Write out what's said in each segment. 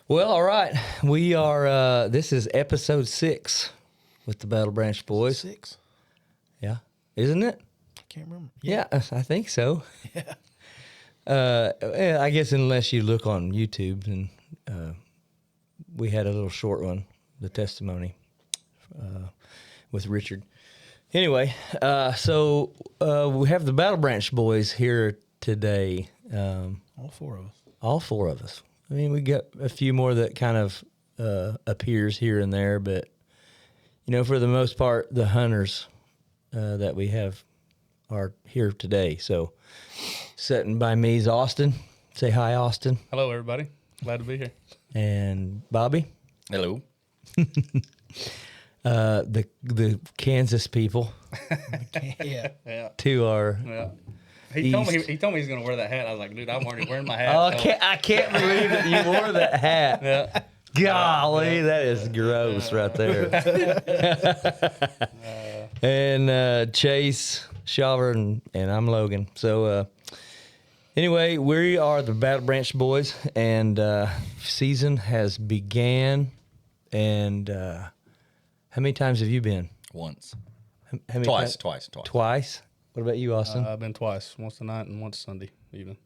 Well, all right. We are, this is episode 6 with the Battle Branch Boys. 6? Yeah. Isn't it? I can't remember. Yeah, I think so. Yeah. I guess unless you look on YouTube, and we had a little short one, the testimony with Richard. Anyway, so we have the Battle Branch Boys here today. All 4 of us. All 4 of us. I mean, we got a few more that kind of appears here and there, but, you know, for the most part, the hunters that we have are here today. So, sitting by me is Austin. Say hi, Austin. Hello, everybody. Glad to be here. And Bobby. Hello. The Kansas people Yeah. Yeah. to our... Yeah. He told me he's going to wear that hat. I was like, dude, I'm already wearing my hat. Oh, I can't believe that you wore that hat. Yeah. Golly, that is gross right there. And Chase, Shaver, and I'm Logan. So anyway, we are the Battle Branch Boys, and season has began. And how many times have you been? Once. How many Twice. Twice. What about you, Austin? I've been twice, once tonight and once Sunday evening.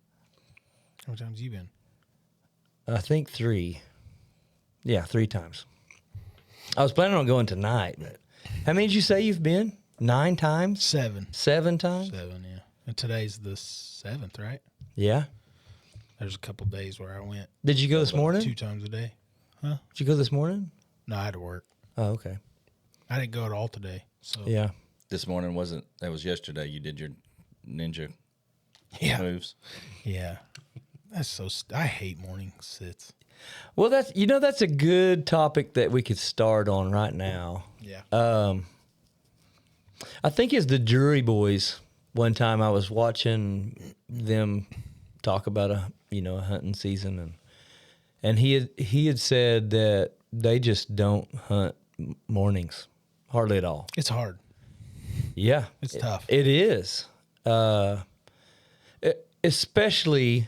How many times you been? I think 3. Yeah, 3 times. I was planning on going tonight, but how many did you say you've been? 9 times? 7. 7 times? 7, yeah. And today's the 7th, right? Yeah. There's a couple days where I went Did you go this morning? 2 times a day. Did you go this morning? No, I had to work. Oh, okay. I didn't go at all today. So Yeah. This morning that was yesterday. You did your ninja Yeah. moves. Yeah. That's so I hate morning sits. Well, that's a good topic that we could start on right now. Yeah. I think as the Jury Boys, one time I was watching them talk about a hunting season, and he had said that they just don't hunt mornings hardly at all. It's hard. Yeah, It's tough. It is, especially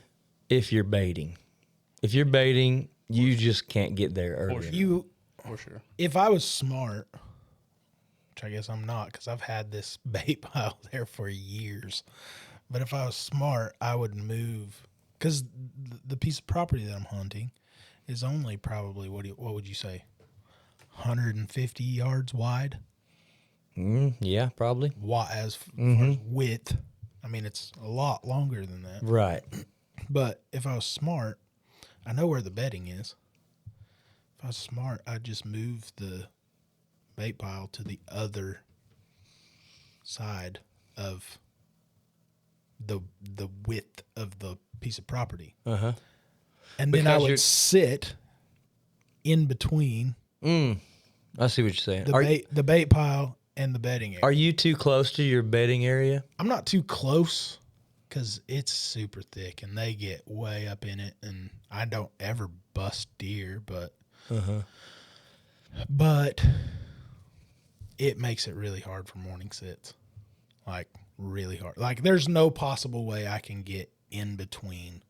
if you're baiting. If you're baiting, you just can't get there early. For sure. If I was smart, which I guess I'm not because I've had this bait pile there for years, but if I was smart, I would move because the piece of property that I'm hunting is only probably, what would you say, 150 yards wide? Yeah, probably. As far as width. I mean, it's a lot longer than that. Right. But if I was smart, I know where the bedding is. If I was smart, I'd just move the bait pile to the other side of the width of the piece of property. Uh-huh. And then I Because would you're- sit in between I see what you're saying. the bait pile and the bedding area. Are you too close to your bedding area? I'm not too close because it's super thick and they get way up in it, and I don't ever bust deer, but it makes it really hard for morning sits, like really hard. Like there's no possible way I can get in between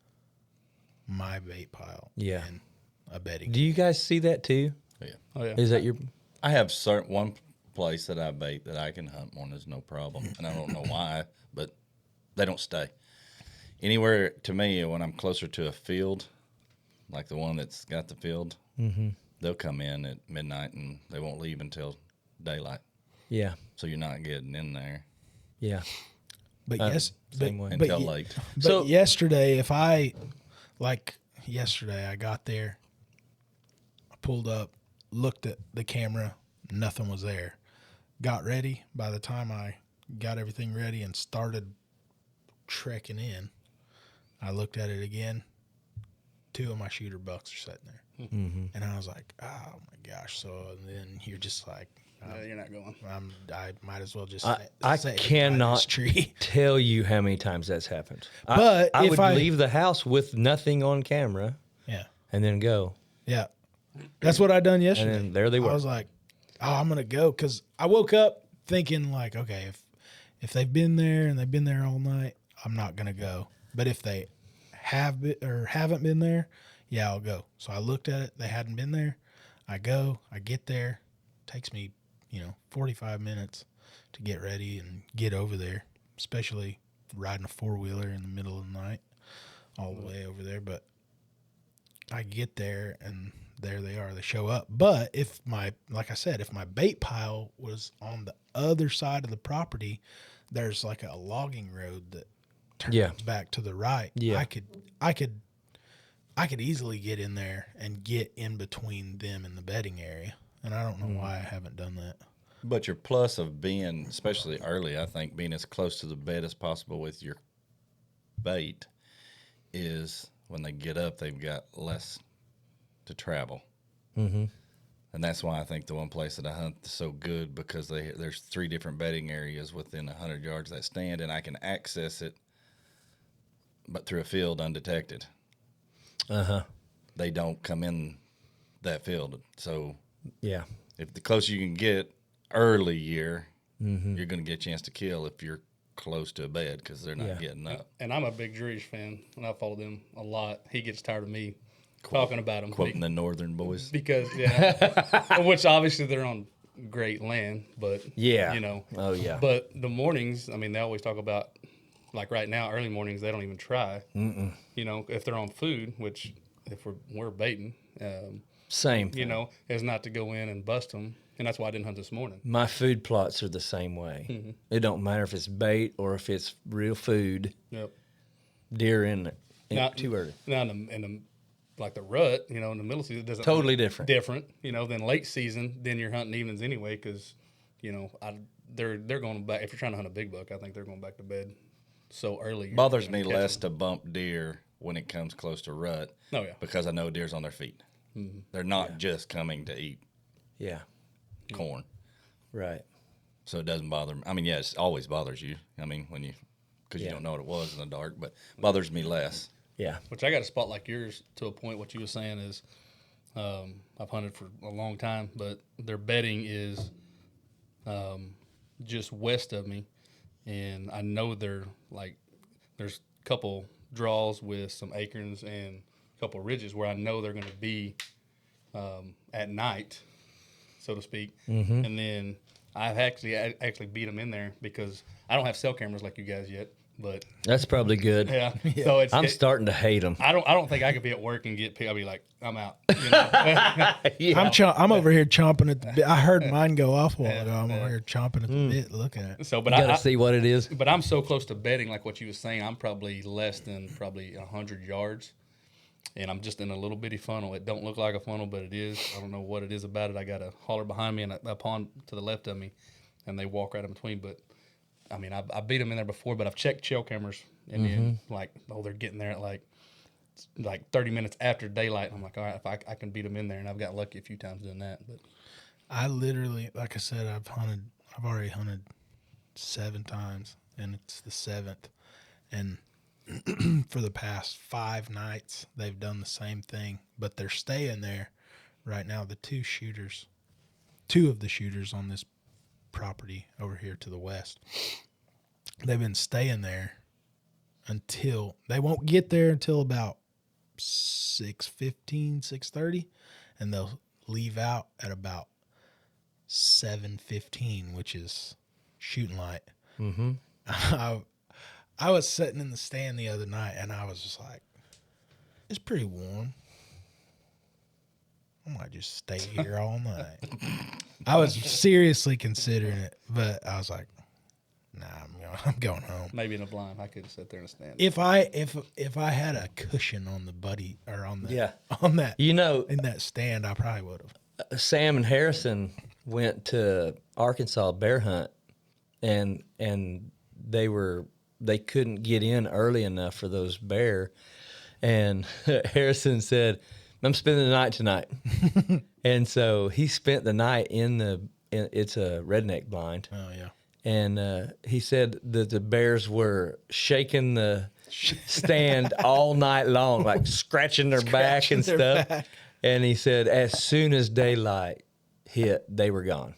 my bait pile Yeah. and a bedding. Do you guys see that too? Yeah. Oh, yeah. Is that your... I have one place that I bait that I can hunt mornings, no problem. And I don't know why, but they don't stay. Anywhere to me, when I'm closer to a field, like the one that's got the field, they'll come in at midnight and they won't leave until daylight. Yeah. So you're not getting in there Yeah. But same way. until late. But So- yesterday, yesterday I got there, I pulled up, looked at the camera, nothing was there. Got ready. By the time I got everything ready and started trekking in, I looked at it again. 2 of my shooter bucks are sitting there. And I was like, oh my gosh. So then you're just like, You're not going. I might as well just I sit by this cannot tree. tell you how many times that's happened. But I if would I- leave the house with nothing on camera Yeah. and then go. Yeah. That's what I done yesterday. And then there they were. I was like, oh, I'm going to go. Because I woke up thinking like, okay, if they've been there and they've been there all night, I'm not going to go. But if they have been or haven't been there, yeah, I'll go. So I looked at it. They hadn't been there. I go. I get there. Takes me, 45 minutes to get ready and get over there, especially riding a four-wheeler in the middle of the night all the way over there. But I get there, and there they are. They show up. But like I said, if my bait pile was on the other side of the property, there's like a logging road that turns back to the right. Yeah. I could easily get in there and get in between them and the bedding area. And I don't know why I haven't done that. But your plus of being, especially early, I think, being as close to the bed as possible with your bait is when they get up, they've got less to travel. Mm-hmm. And that's why I think the one place that I hunt is so good, because there's 3 different bedding areas within 100 yards of that stand, and I can access it, but through a field undetected. Uh-huh. They don't come in that field. So Yeah. if the closer you can get early year, Mm-hmm. you're going to get a chance to kill if you're close to a bed, because they're not getting up. And I'm a big Drury's fan, and I follow them a lot. He gets tired of me talking about them. Quoting the Northern boys. Because, which obviously they're on great land, but, Yeah. Oh, yeah. But the mornings, I mean, they always talk about, like right now, early mornings, they don't even try. Mm-mm. If they're on food, which if we're baiting, Same thing. is not to go in and bust them. And that's why I didn't hunt this morning. My food plots are the same way. Mm-hmm. It don't matter if it's bait or if it's real food. Yep. Deer in it. Not Too early. Now in the like the rut, in the middle season, it doesn't Totally different. Than late season. Then you're hunting evenings anyway, because they're going back. If you're trying to hunt a big buck, I think they're going back to bed so early. Bothers me less to bump deer when it comes close to rut. Oh yeah. Because I know deer's on their feet. Mm-hmm. They're not just coming to eat Yeah. corn. Right. So it doesn't bother me. I mean, it always bothers you. I mean, because you don't know what it was in the dark, but bothers me less. Yeah. Which I got a spot like yours to a point. What you were saying is, I've hunted for a long time, but their bedding is just west of me, and I know they're like there's a couple draws with some acorns and a couple ridges where I know they're going to be at night, so to speak. Mm-hmm. And then I've actually beat them in there because I don't have cell cameras like you guys yet. But That's probably good. yeah, so I'm starting to hate them. I don't think I could be at work and get picked. I'll be like, I'm out. Yeah. I'm over here chomping at the bit. I heard mine go off a while ago. I'm over here chomping at the bit, looking at it. So, but Gotta see what it is. But I'm so close to bedding, like what you were saying. I'm probably less than 100 yards, and I'm just in a little bitty funnel. It don't look like a funnel, but it is. I don't know what it is about it. I got a holler behind me and a pond to the left of me, and they walk right in between. But I mean, I beat them in there before, but I've checked trail cameras, and then they're getting there at like 30 minutes after daylight. I'm like, all right, if I can beat them in there, and I've got lucky a few times doing that. But I literally, like I said, I've already hunted 7 times, and it's the 7th. And for the past 5 nights, they've done the same thing, but they're staying there right now. The 2 of the shooters on this property over here to the west, they've been staying there until they won't get there until about 6:15, 6:30, and they'll leave out at about 7:15, which is shooting light. Mm-hmm. I was sitting in the stand the other night, and I was just like, it's pretty warm. I might just stay here all night. I was seriously considering it, but I was like, nah, I'm going home. maybe in a blind, I could sit there and stand. If I had a cushion on the buddy or on that in that stand, I probably would have. Sam and Harrison went to Arkansas bear hunt, and they couldn't get in early enough for those bear, and Harrison said, I'm spending the night tonight. And so he spent the night it's a redneck blind. Oh, yeah. And he said that the bears were shaking the stand all night long, like scratching their back and stuff. back. And he said as soon as daylight hit, they were gone.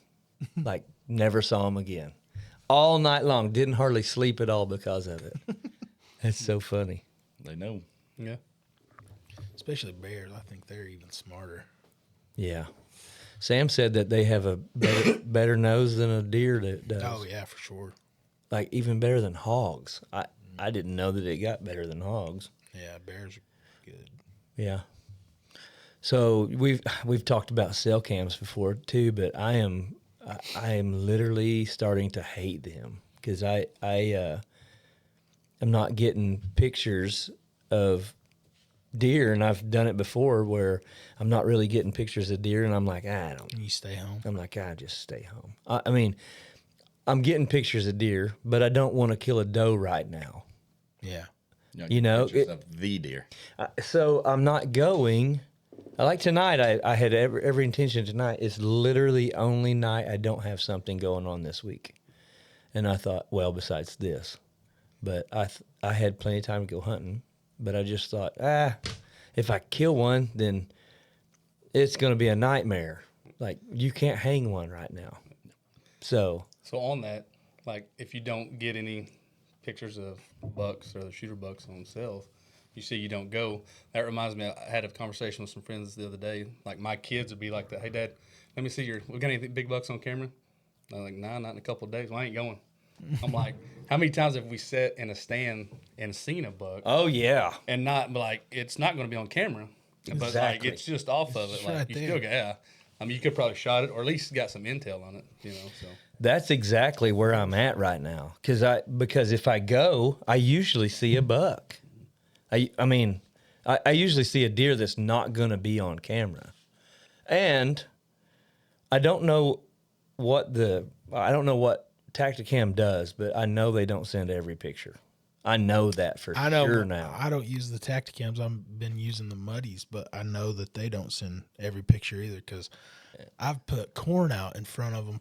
Like never saw them again. All night long. Didn't hardly sleep at all because of it. It's so funny. They know. Yeah. Especially bears. I think they're even smarter. Yeah. Sam said that they have a better nose than a deer that does. Oh, yeah, for sure. Like even better than hogs. I didn't know that it got better than hogs. Yeah, bears are good. Yeah. So we've talked about cell cams before too, but I am literally starting to hate them because I am not getting pictures of deer, and I've done it before where I'm not really getting pictures of deer, and I'm like, I don't. And you stay home. I'm like, just stay home. I mean, I'm getting pictures of deer, but I don't want to kill a doe right now. Yeah. You know, pictures of the deer. So I'm not going. Like tonight, I had every intention tonight. It's literally only night I don't have something going on this week. And I thought, well, besides this. But I had plenty of time to go hunting. But I just thought, if I kill one, then it's going to be a nightmare. Like, you can't hang one right now. So on that, like, if you don't get any pictures of bucks or the shooter bucks on themselves, you see you don't go. That reminds me, I had a conversation with some friends the other day. Like, my kids would be like that. Hey, Dad, let me see we got any big bucks on camera? I'm like, nah, not in a couple of days. Well, I ain't going. I'm like, how many times have we sat in a stand and seen a buck oh, yeah. and not, like, it's not going to be on camera, but, like, Exactly. it's just off of it. It's Like, right you there. still got, I mean, you could probably shot it or at least got some intel on it, you know, so. That's exactly where I'm at right now. Because if I go, I usually see a buck. I mean, I usually see a deer that's not going to be on camera. And I don't know what Tacticam does, but I know they don't send every picture. I know that for sure now. I don't use the Tacticams. I've been using the Muddies, but I know that they don't send every picture either because I've put corn out in front of them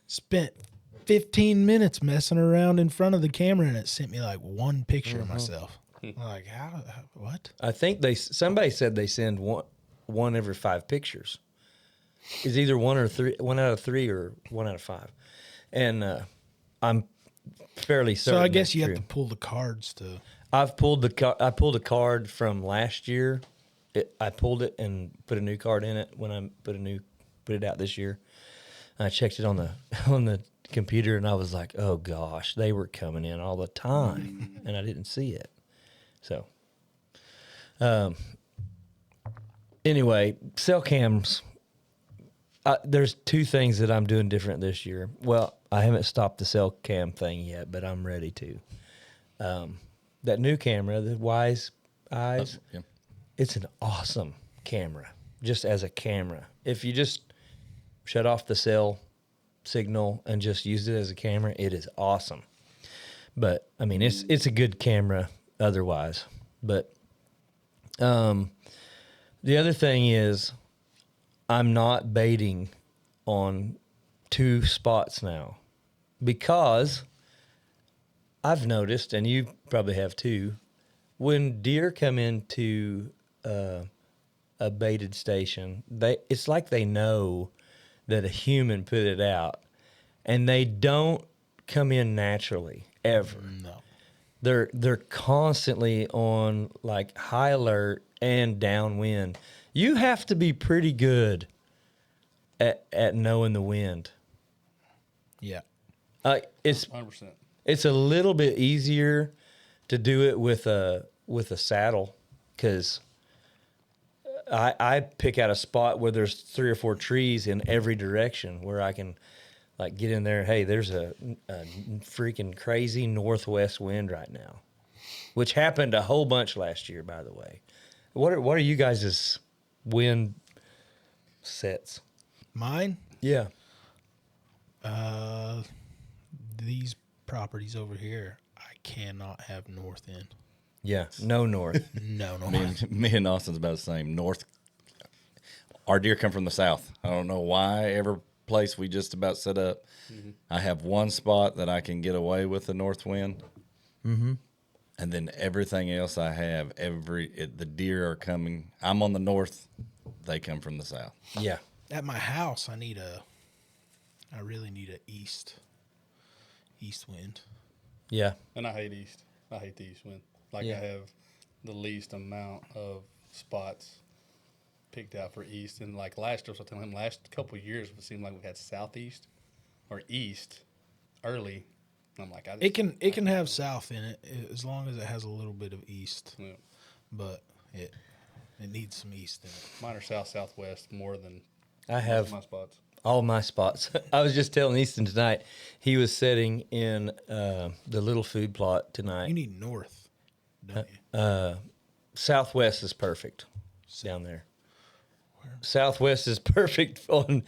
spent 15 minutes messing around in front of the camera, and it sent me like one picture of myself. I'm like, how what? I think somebody said they send one every 5 pictures. It's either 1 out of 3 or 1 out of 5. And I'm fairly certain. So I guess you true. have to pull the cards to. I pulled a card from last year. I pulled it and put a new card in it when I put it out this year. I checked it on the computer, and I was like, oh gosh, they were coming in all the time, and I didn't see it. So, anyway, cell cams. There's 2 things that I'm doing different this year. Well, I haven't stopped the cell cam thing yet, but I'm ready to. That new camera, the Wise Eyes, Yeah. it's an awesome camera, just as a camera. If you just shut off the cell signal and just use it as a camera, it is awesome. But I mean, it's a good camera otherwise. But the other thing is, I'm not baiting on 2 spots now because I've noticed, and you probably have too, when deer come into a baited station, it's like they know that a human put it out, and they don't come in naturally ever. No. They're constantly on like high alert and downwind. You have to be pretty good at knowing the wind. Yeah. It's 100%. it's a little bit easier to do it with a saddle because I pick out a spot where there's 3 or 4 trees in every direction where I can like get in there. Hey, there's a freaking crazy northwest wind right now, which happened a whole bunch last year, by the way. What are you guys' wind sets? Mine, Yeah. these properties over here, I cannot have north end. Yeah. No north. No. Me and Austin's about the same. North. Our deer come from the south. I don't know why every place we just about set up. Mm-hmm. I have one spot that I can get away with the north wind. Mm-hmm. And then everything else I have, the deer are coming. I'm on the north. They come from the south. Yeah. At my house, I really need a east wind. Yeah. And I hate east. I hate the east wind. Like, Yeah. I have the least amount of spots picked out for east. And like last year, I was telling him last couple of years, it seemed like we had southeast or east early. And I'm like, It can have south in it as long as it has a little bit of east, Yeah. but it needs some east in it. Mine are southwest more than I have my spots. all my spots. I was just telling Easton tonight, he was setting in the little food plot tonight. You need north, don't you? Southwest is perfect down there. Southwest is perfect on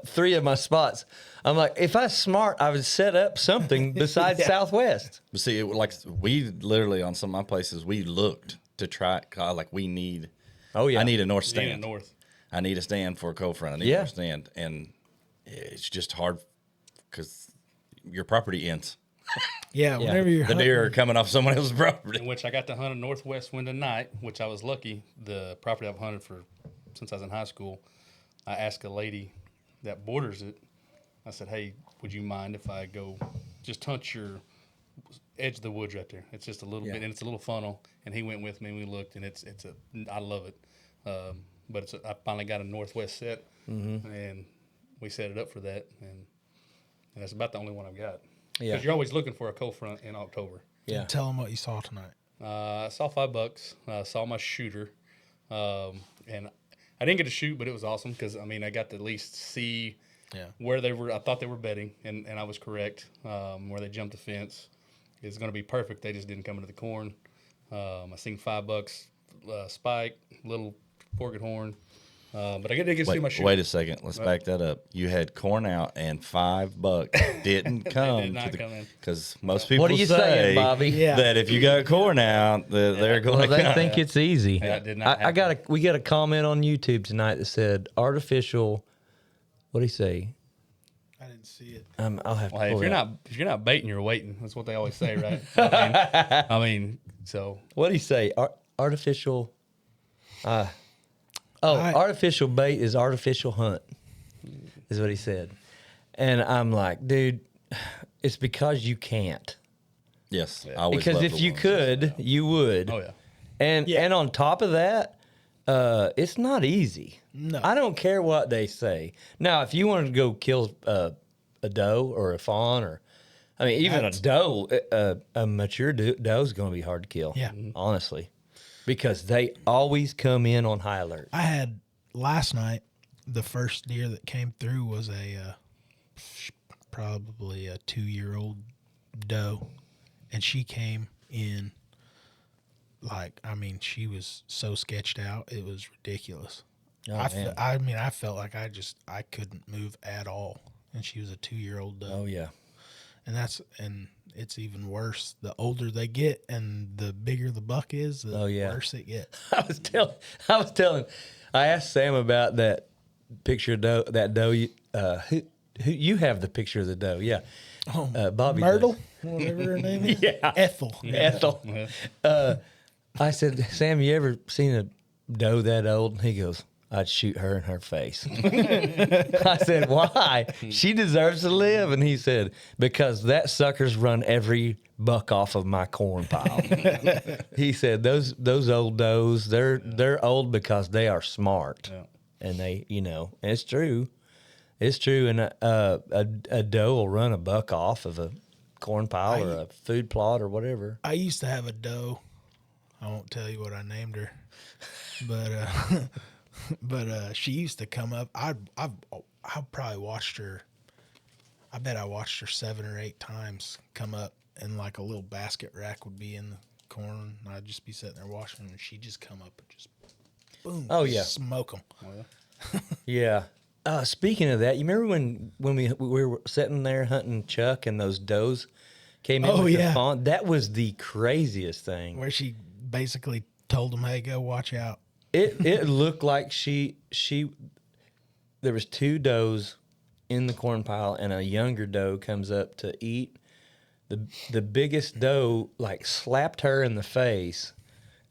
3 of my spots. I'm like, if I was smart, I would set up something besides Southwest. But see, like we literally on some of my places, we looked to try it. Like we need. Oh yeah, I need a north Stand stand. north. I need a stand for a cold front. I need a north stand, and it's just hard because your property ends. Yeah, whenever you're The deer are coming off someone else's property. In which I got to hunt a northwest wind tonight, which I was lucky. The property I've hunted for since I was in high school, I asked a lady that borders it. I said, "Hey, would you mind if I go just hunt your edge of the woods right there? It's just a little bit, and it's a little funnel." And he went with me, and we looked, and I love it. But I finally got a northwest set, and we set it up for that, and that's about the only one I've got. Yeah. Because you're always looking for a cold front in October. Yeah. Tell them what you saw tonight. I saw $5. Saw my shooter, and I didn't get to shoot, but it was awesome because I got to at least see where they were. I thought they were bedding, and I was correct. Where they jumped the fence is going to be perfect. They just didn't come into the corn. I seen $5 spike, little forked horn, but I didn't get to see my shooter. Wait a second. Let's back that up. You had corn out and $5 didn't come. did not come in. Because most people What are you say saying, Bobby? Yeah. that if you got corn out, they're going Well, to they come. think it's easy. That did not I got we got a comment on YouTube tonight that said artificial. What do you say? I didn't see it. I'll have to. Well, hey, pull if you're not baiting, you're waiting. That's what they always say, right? So What do you say? Artificial. Artificial bait is artificial hunt, is what he said. And I'm like, dude, it's because you can't. Yes. I always Because loved if the you ones. could, you would. oh yeah. And on top of that, it's not easy. No. I don't care what they say. Now, if you wanted to go kill a doe or a fawn, or even a doe, a mature doe is going to be hard to kill. Yeah. Honestly, because they always come in on high alert. I had last night, the first deer that came through was probably a 2-year-old doe, and she came in she was so sketched out, it was ridiculous. Oh, I felt like I couldn't move at all, and she was a 2-year-old doe. Oh yeah. And it's even worse. The older they get and the bigger the buck is, the worse it gets. I was telling. I asked Sam about that picture of doe. That doe. Who you have the picture of the doe? Yeah. Bobby. Myrtle, does. whatever her name is. Yeah. Ethel. Ethel. I said, Sam, you ever seen a doe that old? And he goes, I'd shoot her in her face. I said, why? She deserves to live. And he said, because that sucker's run every buck off of my corn pile. He said, those old does, they're old because they are smart. Yeah. And they, and it's true. It's true. And a doe will run a buck off of a corn pile or a food plot or whatever. I used to have a doe. I won't tell you what I named her, but she used to come up. I probably watched her. I bet I watched her 7 or 8 times come up, and like a little basket rack would be in the corn, and I'd just be sitting there watching her, and she'd just come up and just boom. Oh, yeah. Smoke them. Yeah. Speaking of that, you remember when we were sitting there hunting Chuck and those does came in with the fawn? That was the craziest thing. Where she basically told him, "Hey, go watch out." It looked like she there was 2 does in the corn pile, and a younger doe comes up to eat. The biggest doe like slapped her in the face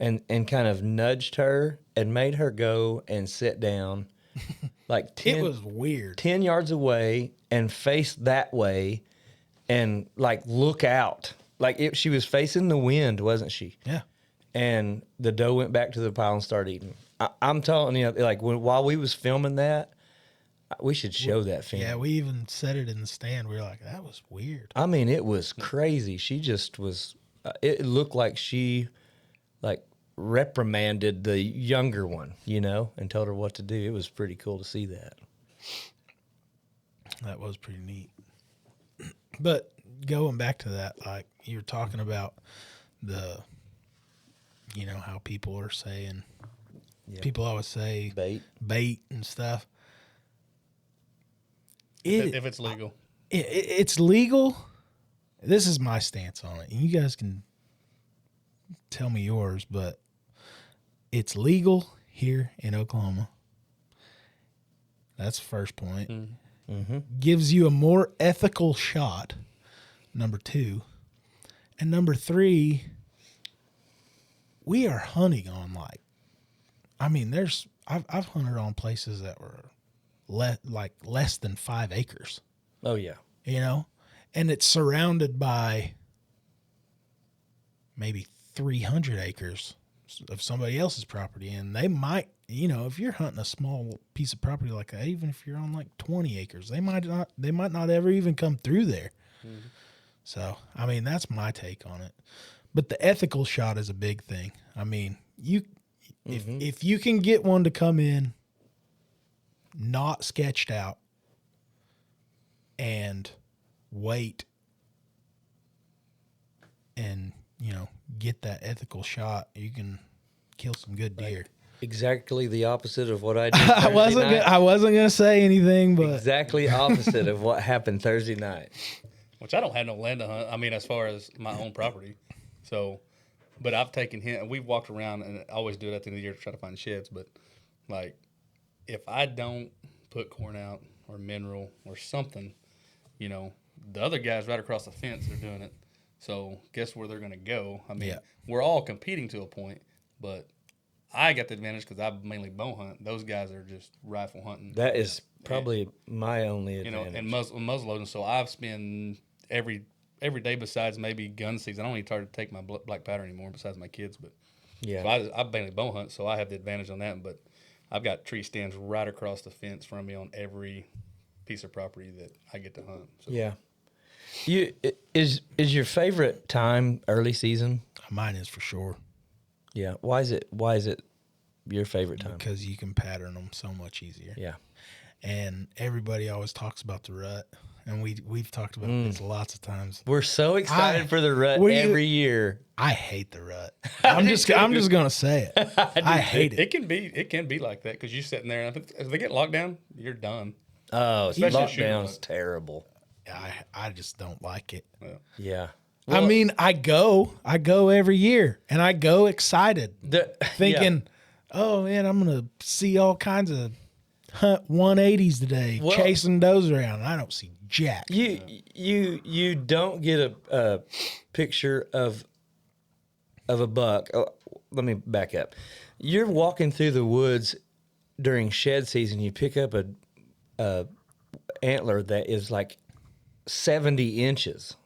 and kind of nudged her and made her go and sit down like 10, It was weird. 10 yards away and face that way and like look out. Like she was facing the wind, wasn't she? Yeah. And the doe went back to the pile and started eating. I'm telling you, like while we was filming that, we should show that film. Yeah, we even said it in the stand. We were like, that was weird. I mean, it was crazy. She just was. It looked like she, like, reprimanded the younger one, and told her what to do. It was pretty cool to see that. That was pretty neat. But going back to that, like you were talking about the, how people are saying, people always say bait and stuff. If it's legal. It's legal. This is my stance on it. And you guys can tell me yours, but it's legal here in Oklahoma. That's the first point. Mm-hmm. Gives you a more ethical shot, number 2. And number 3, we are hunting on I've hunted on places that were less than 5 acres. Oh yeah. And it's surrounded by maybe 300 acres of somebody else's property. And they might, if you're hunting a small piece of property like that, even if you're on like 20 acres, they might not ever even come through there. Mm-hmm. So, that's my take on it. But the ethical shot is a big thing. If you can get one to come in not sketched out and wait and, get that ethical shot, you can kill some good deer. Exactly the opposite of what I did. I wasn't gonna say anything, but exactly opposite of what happened Thursday night. Which I don't have no land to hunt. As far as my own property. So, but I've taken him. We've walked around, and I always do it at the end of the year to try to find sheds. But like, if I don't put corn out or mineral or something, the other guys right across the fence are doing it. So guess where they're going to go? We're all competing to a point, but I got the advantage because I mainly bow hunt. Those guys are just rifle hunting. That is probably my only advantage. And muzzle loading. So I've spent every day besides maybe gun season. I don't even try to take my black powder anymore besides my kids. But yeah, so I mainly bow hunt, so I have the advantage on that. But I've got tree stands right across the fence from me on every piece of property that I get to hunt. So. Yeah. Is your favorite time early season? Mine is for sure. Yeah. Why is it your favorite time? Because you can pattern them so much easier. Yeah. And everybody always talks about the rut, and we've talked about this lots of times. We're so excited for the rut every year. I hate the rut. I'm just gonna say it. I hate it. It can be like that because you're sitting there, and if they get locked down, you're done. Oh, lockdown's terrible. I just don't like it. Yeah. Well, I go every year, and I go excited, thinking, oh man, I'm gonna see all kinds of hunt 180s today, chasing those around. I don't see jack. You don't get a picture of a buck. Oh, let me back up. You're walking through the woods during shed season. You pick up a antler that is like 70 inches.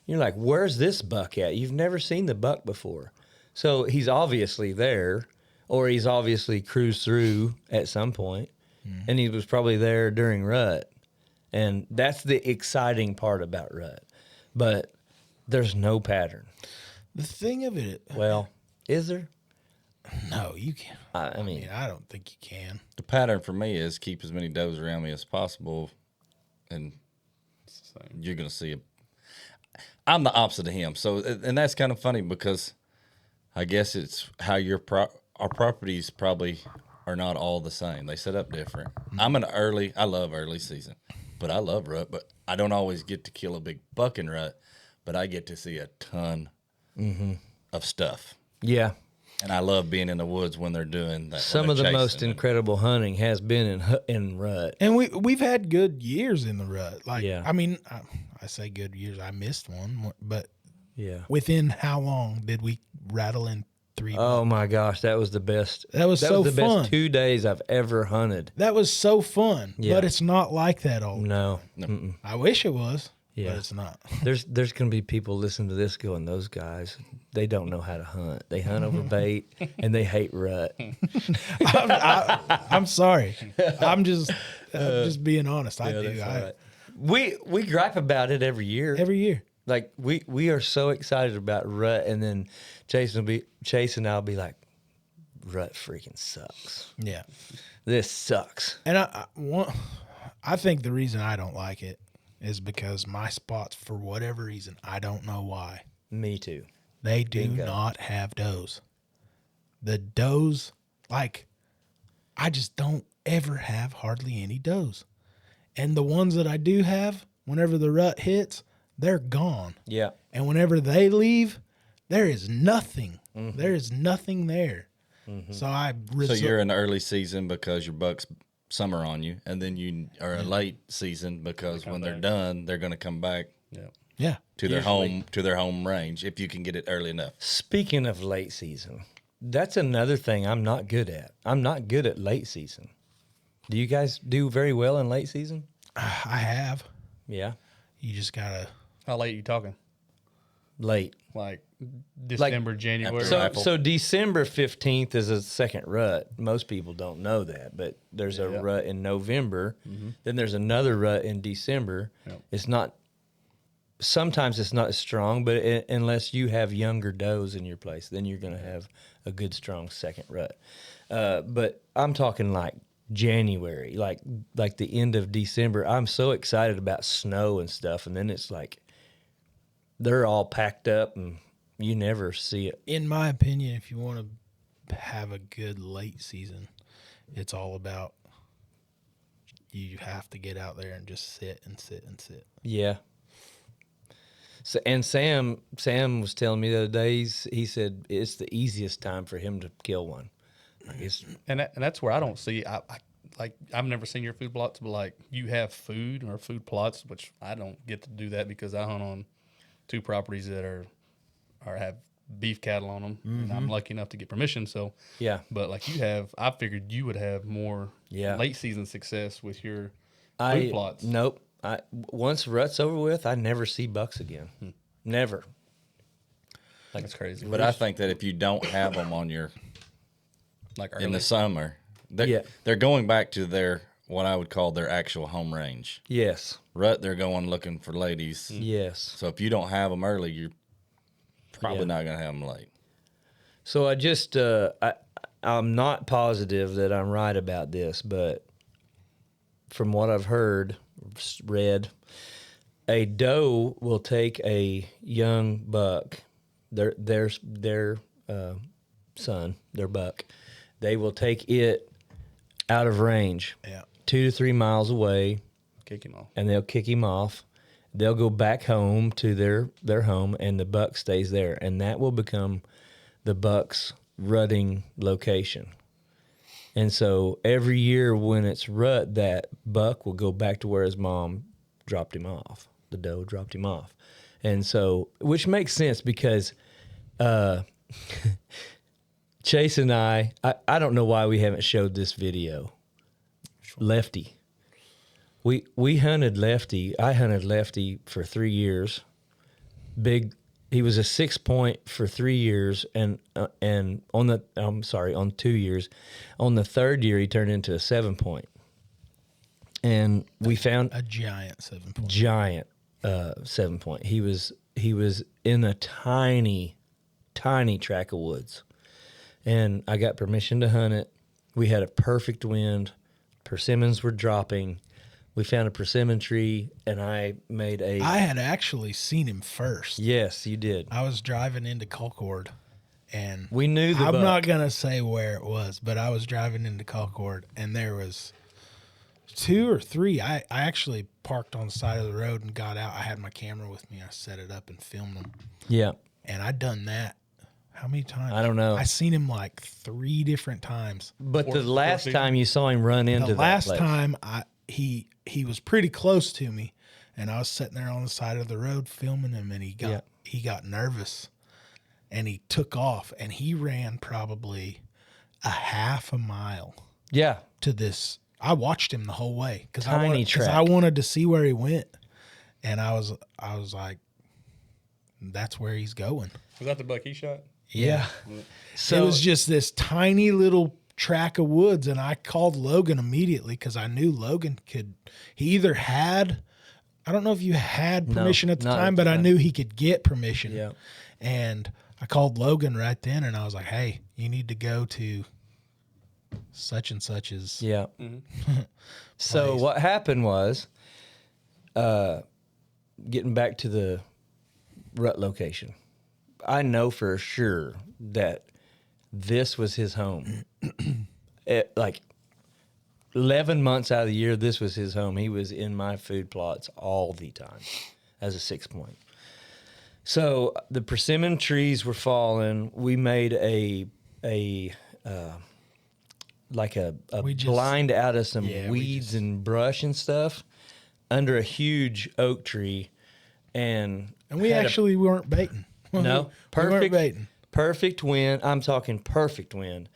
You're like, where's this buck at? You've never seen the buck before. So he's obviously there, or he's obviously cruised through at some point, and he was probably there during rut. And that's the exciting part about rut. But there's no pattern. The thing of it... Well, is there? No, you can't. I mean, I don't think you can. The pattern for me is keep as many does around me as possible, and you're going to see I'm the opposite of him. So, and that's kind of funny because I guess it's how our properties probably are not all the same. They set up different. I love early season, but I love rut, but I don't always get to kill a big buck in rut, but I get to see a ton of stuff. Yeah. And I love being in the woods when they're doing that. Some of the most incredible hunting has been in rut. And we've had good years in the rut. Like, yeah. I mean, I say good years. I missed one, but yeah. Within how long did we rattle in 3 bucks? Oh my gosh, that was the best. That was so the fun. Best 2 days I've ever hunted. That was so fun. Yeah. But it's not like that all the No. time. I wish it was. Yeah. But it's not. There's going to be people listening to this going, those guys, they don't know how to hunt. They hunt over bait and they hate rut. I'm sorry. I'm just being honest. I do. That's all right. We gripe about it every year. Every year. Like we are so excited about rut, and then Chase and I'll be like, rut freaking sucks. Yeah. This sucks. And I think the reason I don't like it is because my spots, for whatever reason, I don't know why, Me too. they do Bingo. not have does. The does, like, I just don't ever have hardly any does. And the ones that I do have, whenever the rut hits, they're gone. Yeah. And whenever they leave, there is nothing. There is nothing there. So So you're in the early season because your buck's summer on you, and then you are a late season because when they're done, they're going to come back yeah. to their home range if you can get it early enough. Speaking of late season, that's another thing I'm not good at. I'm not good at late season. Do you guys do very well in late season? I have. Yeah. You just gotta. How late you talking? Late. Like December, January. So December 15th is a second rut. Most people don't know that, but there's a rut in November. Then there's another rut in December. It's not. Sometimes it's not as strong, but unless you have younger does in your place, then you're going to have a good strong second rut. But I'm talking like January, like the end of December. I'm so excited about snow and stuff, and then it's like they're all packed up and you never see it. In my opinion, if you want to have a good late season, it's all about you have to get out there and just sit and sit and sit. Yeah. So, and Sam was telling me the other day, he said it's the easiest time for him to kill one. Like and that's where I don't see. I've never seen your food plots, but like you have food or food plots, which I don't get to do that because I hunt on 2 properties that have beef cattle on them, and I'm lucky enough to get permission. So yeah, but like you have, I figured you would have more late season success with your food plots. Nope. Once rut's over with, I never see bucks again. Never. Like it's crazy. But I think that if you don't have them on your like in early. the summer, they're going back to their what I would call their actual home range. Yes. Rut, they're going looking for ladies. Yes. So if you don't have them early, you're probably not going to have them late. So I just I'm not positive that I'm right about this, but from what I've heard, read, a doe will take a young buck, their son, their buck. They will take it out of range, 2 to 3 miles away, Kick him off. and they'll kick him off. They'll go back home to their home, and the buck stays there, and that will become the buck's rutting location. And so every year when it's rut, that buck will go back to where his mom dropped him off. The doe dropped him off. And so, which makes sense because Chase and I don't know why we haven't showed this video. Lefty. We hunted Lefty. I hunted Lefty for 3 years. He was a 6 point for 3 years, and on 2 years. On the third year, he turned into a 7 point, and we found A giant 7 point. giant 7 point. He was in a tiny tract of woods, and I got permission to hunt it. We had a perfect wind. Persimmons were dropping. We found a persimmon tree, and I made I had actually seen him first. Yes, you did. I was driving into Concord, and We knew the I'm buck. not gonna say where it was, but I was driving into Concord, and there was 2 or 3. I actually parked on the side of the road and got out. I had my camera with me. I set it up and filmed them, Yeah. and I'd done that. How many times? I don't know. I seen him like 3 different times. But Four- the last 14. time you saw him run into The that last place. time he was pretty close to me, and I was sitting there on the side of the road filming him, and he got nervous, and he took off, and he ran probably a half a mile Yeah. to this. I watched him the whole way because Tiny track. I wanted to see where he went, and I was like, that's where he's going. Was that the buck he shot? Yeah. So It was just this tiny little track of woods, and I called Logan immediately because I knew Logan could. He either had, I don't know if you had permission at the not time, at the but I time. knew he could get permission. Yeah. And I called Logan right then, and I was like, "Hey, you need to go to such and such's." Yeah. So what happened was, getting back to the rut location, I know for sure that this was his home. Like 11 months out of the year, this was his home. He was in my food plots all the time as a 6-point. So the persimmon trees were falling. We made a We just- blind out of some Yeah, we weeds and brush and stuff under a huge oak tree, and we had a- actually weren't baiting. no we weren't perfect baiting. perfect wind. I'm talking perfect wind,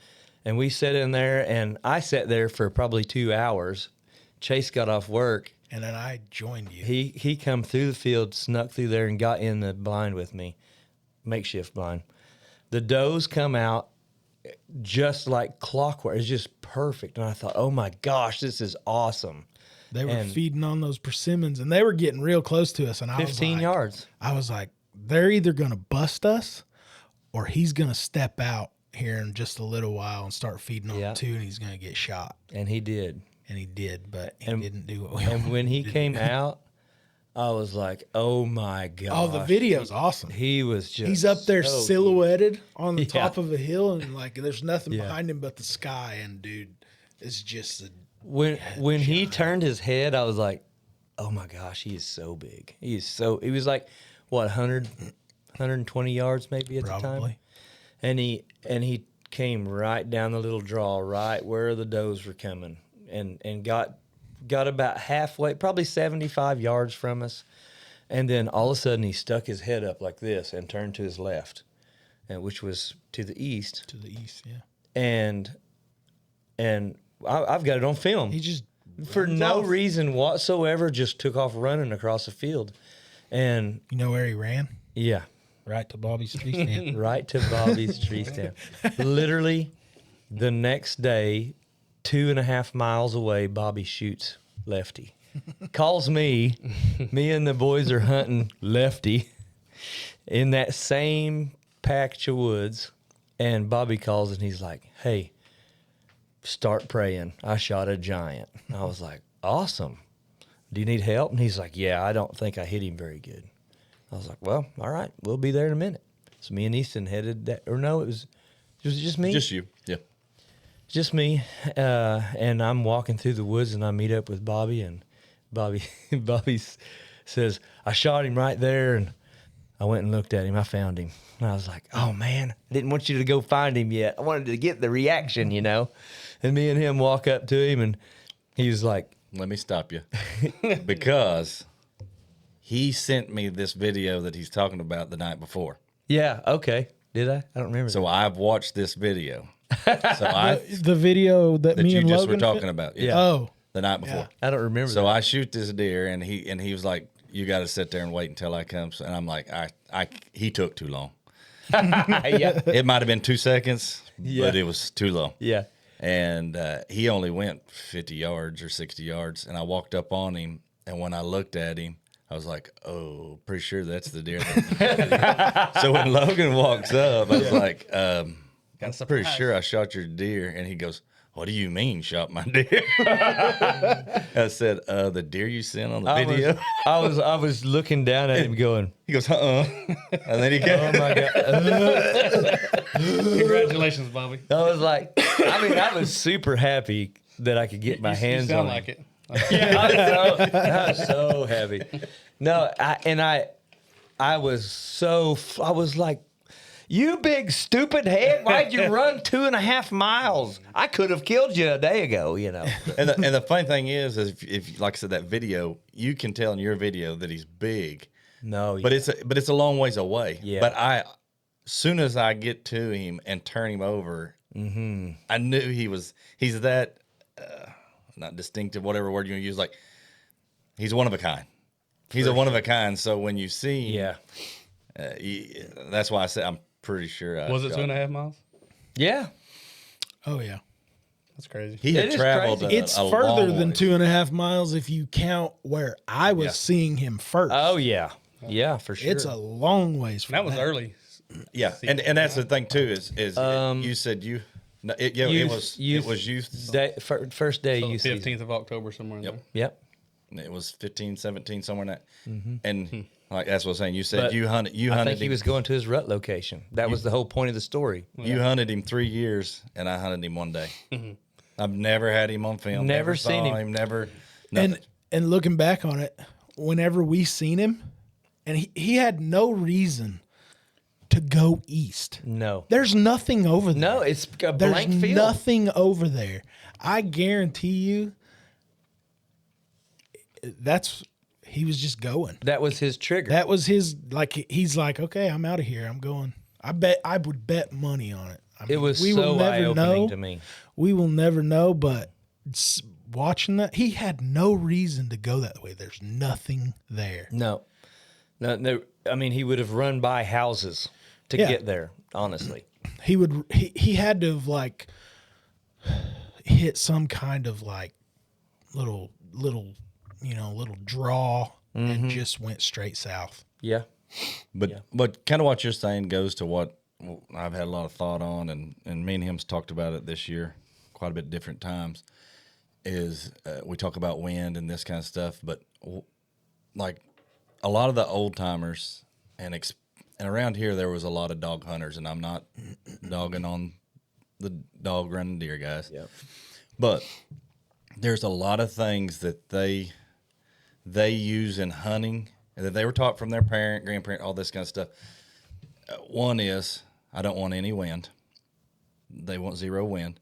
and we sat in there, and I sat there for probably 2 hours. Chase got off work. And then I joined you. He come through the field, snuck through there, and got in the blind with me, makeshift blind. The does come out just like clockwork. It's just perfect. And I thought, oh my gosh, this is awesome. They were and- feeding on those persimmons, and they were getting real close to us. And I 15 was like, yards. I was like, they're either going to bust us, or he's going to step out here in just a little while and start feeding on Yeah. them too, and he's going to get shot. And he did. And he did, but he And- didn't do what we And when he wanted. came out, I was like, oh my gosh. Oh, the video's awesome. He was just He's up there so silhouetted on the Yeah. top of a hill, and like there's nothing Yeah. behind him but the sky. And dude, it's just a, When he turned his head, I was like, oh my gosh, he is so big. He was like, what, 120 yards maybe at the time? probably. And he came right down the little draw, right where the does were coming, and got about halfway, probably 75 yards from us. And then all of a sudden he stuck his head up like this and turned to his left, which was to the east. To the east, yeah. And I've got it on film. He just For runs no off. reason whatsoever, just took off running across the field. And You know where he ran? yeah, Right to Bobby's tree stand. right to Bobby's tree stand. Literally the next day, 2.5 miles away, Bobby shoots Lefty. Calls me. Me and the boys are hunting Lefty in that same patch of woods. And Bobby calls and he's like, hey, start praying. I shot a giant. I was like, awesome. Do you need help? And he's like, yeah, I don't think I hit him very good. I was like, well, all right, we'll be there in a minute. So me and Easton headed that, or no, it was just me. Just you. Yeah. Just me. And I'm walking through the woods and I meet up with Bobby, and Bobby says, I shot him right there. And I went and looked at him. I found him. And I was like, oh man, I didn't want you to go find him yet. I wanted to get the reaction, you know? And me and him walk up to him, and he was like, Let me stop you because he sent me this video that he's talking about the night before. yeah, okay. Did I? I don't remember. So I've watched this video. So The video that that me you and just Logan were talking about. Yeah. Oh, The night before. I don't remember So that. I shoot this deer, and he was like, "You got to sit there and wait until I come." And I'm like, he took too long. yeah. It might have been 2 seconds, Yeah. but it was too long. Yeah. And he only went 50 yards or 60 yards, and I walked up on him, and when I looked at him, I was like, "Oh, pretty sure that's the deer." So when Logan walks up, I was like, "I'm pretty sure I shot your deer," and he goes, "What do you mean, shot my deer?" I said, "The deer you sent on the video." I was looking down at him going, He goes, and then he oh goes, my God. Congratulations, Bobby. I was like, I was super happy that I could get my hands you sound on like him. it. Yeah, I was so happy. No, I was like, you big stupid head, why'd you run 2.5 miles? I could have killed you a day ago, you know. and the funny thing is if like I said, that video, you can tell in your video that he's big, No, but it's a long ways away. Yeah. But soon as I get to him and turn him over, I knew he's that not distinctive, whatever word you use, like he's one of a kind. He's a one of a kind. So when you see him, yeah. That's why I said I'm pretty sure. Was it 2.5 miles? Yeah. Oh yeah. That's crazy. He had It is traveled. crazy. It's a further long than ways. 2.5 miles if you count where I was Yeah. seeing him first. Oh yeah. Yeah, for sure. It's a long ways from That was early. Yeah, and that's the thing too is you said you. No, it was youth. First day So youth season. 15th of October, somewhere in there. Yep. It was 15, 17, somewhere in that. And like that's what I was saying. You said But you hunted. You I hunted think he him. was going to his rut location. That was the whole point of the story. You hunted him 3 years, and I hunted him one day. I've never had him on film. Never saw seen him. Never. Nothing. And looking back on it, whenever we seen him, and he had no reason to go east. No. There's nothing over there. No, it's a There's blank field. nothing over there. I guarantee you he was just going. That was his trigger. That was his he's like, okay, I'm out of here. I'm going. I would bet money on it. I it mean, was we so will never eye-opening know. to me. We will never know, but watching that, he had no reason to go that way. There's nothing there. No. No, I mean, he would have run by houses to Yeah. get there, honestly. He had to have like hit some kind of like little draw and just went straight south. Yeah. But kind of what you're saying goes to what I've had a lot of thought on, and me and him's talked about it this year quite a bit different times, is we talk about wind and this kind of stuff, but like a lot of the old timers and around here there was a lot of dog hunters, and I'm not dogging on the dog running deer guys. Yep. But there's a lot of things that they use in hunting and that they were taught from their parent, grandparent, all this kind of stuff. One is, I don't want any wind. They want zero wind.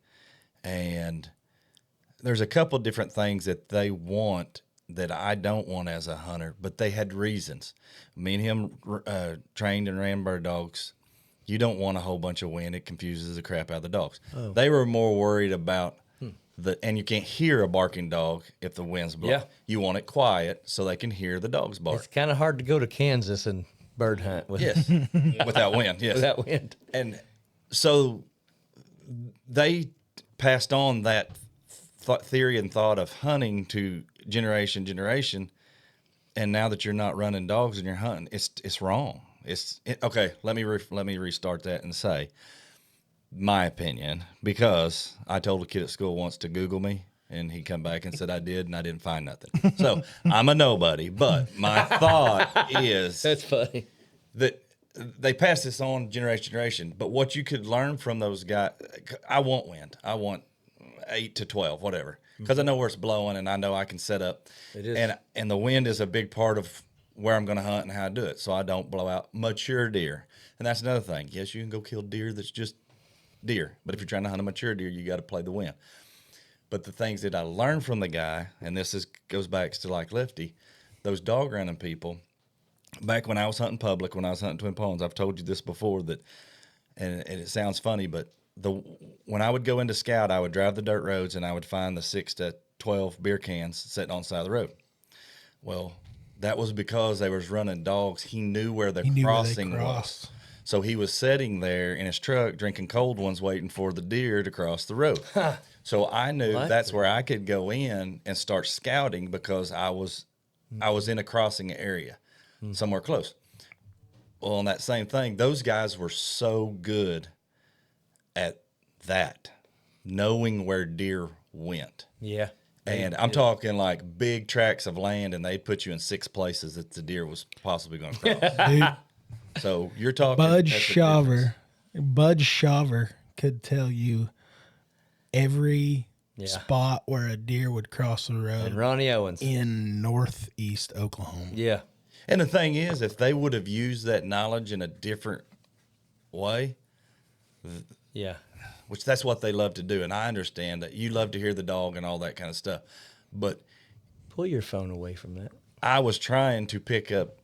And there's a couple different things that they want that I don't want as a hunter, but they had reasons. Me and him trained and ran bird dogs. You don't want a whole bunch of wind. It confuses the crap out of the dogs. Oh. They were more worried about and you can't hear a barking dog if the wind's blowing. Yeah. You want it quiet so they can hear the dogs bark. It's kind of hard to go to Kansas and bird hunt with, Yes. Without wind, yes. without wind. And so they passed on that theory and thought of hunting to generation. And now that you're not running dogs and you're hunting, it's wrong. Okay. Let me restart that and say my opinion, because I told a kid at school once to Google me, and he come back and said I did, and I didn't find nothing. So I'm a nobody. But my thought is That's funny. that they pass this on generation. But what you could learn from those guys, I want wind. I want 8 to 12, whatever, because I know where it's blowing, and I know I can set up. It is. And the wind is a big part of where I'm going to hunt and how I do it, so I don't blow out mature deer. And that's another thing. Yes, you can go kill deer that's just deer, but if you're trying to hunt a mature deer, you got to play the wind. But the things that I learned from the guy, and goes back to like Lefty, those dog running people. Back when I was hunting public, when I was hunting Twin Ponds, I've told you this before, that, and it sounds funny, but when I would go into scout, I would drive the dirt roads and I would find the 6 to 12 beer cans sitting on the side of the road. Well, that was because they was running dogs. He knew where the crossing was. So he was sitting there in his truck drinking cold ones, waiting for the deer to cross the road. So I knew that's where I could go in and start scouting, because I was in a crossing area somewhere close. Well, on that same thing, those guys were so good at that, knowing where deer went. Yeah. And I'm talking like big tracts of land, and they'd put you in 6 places that the deer was possibly going to cross. Dude, So you're talking Bud that's the difference. Shaver could tell you every spot where a deer would cross the road And Ronnie Owens. in northeast Oklahoma. Yeah. And the thing is, if they would have used that knowledge in a different way, Yeah. which that's what they love to do, and I understand that you love to hear the dog and all that kind of stuff, but Pull your phone away from that. I was trying to pick up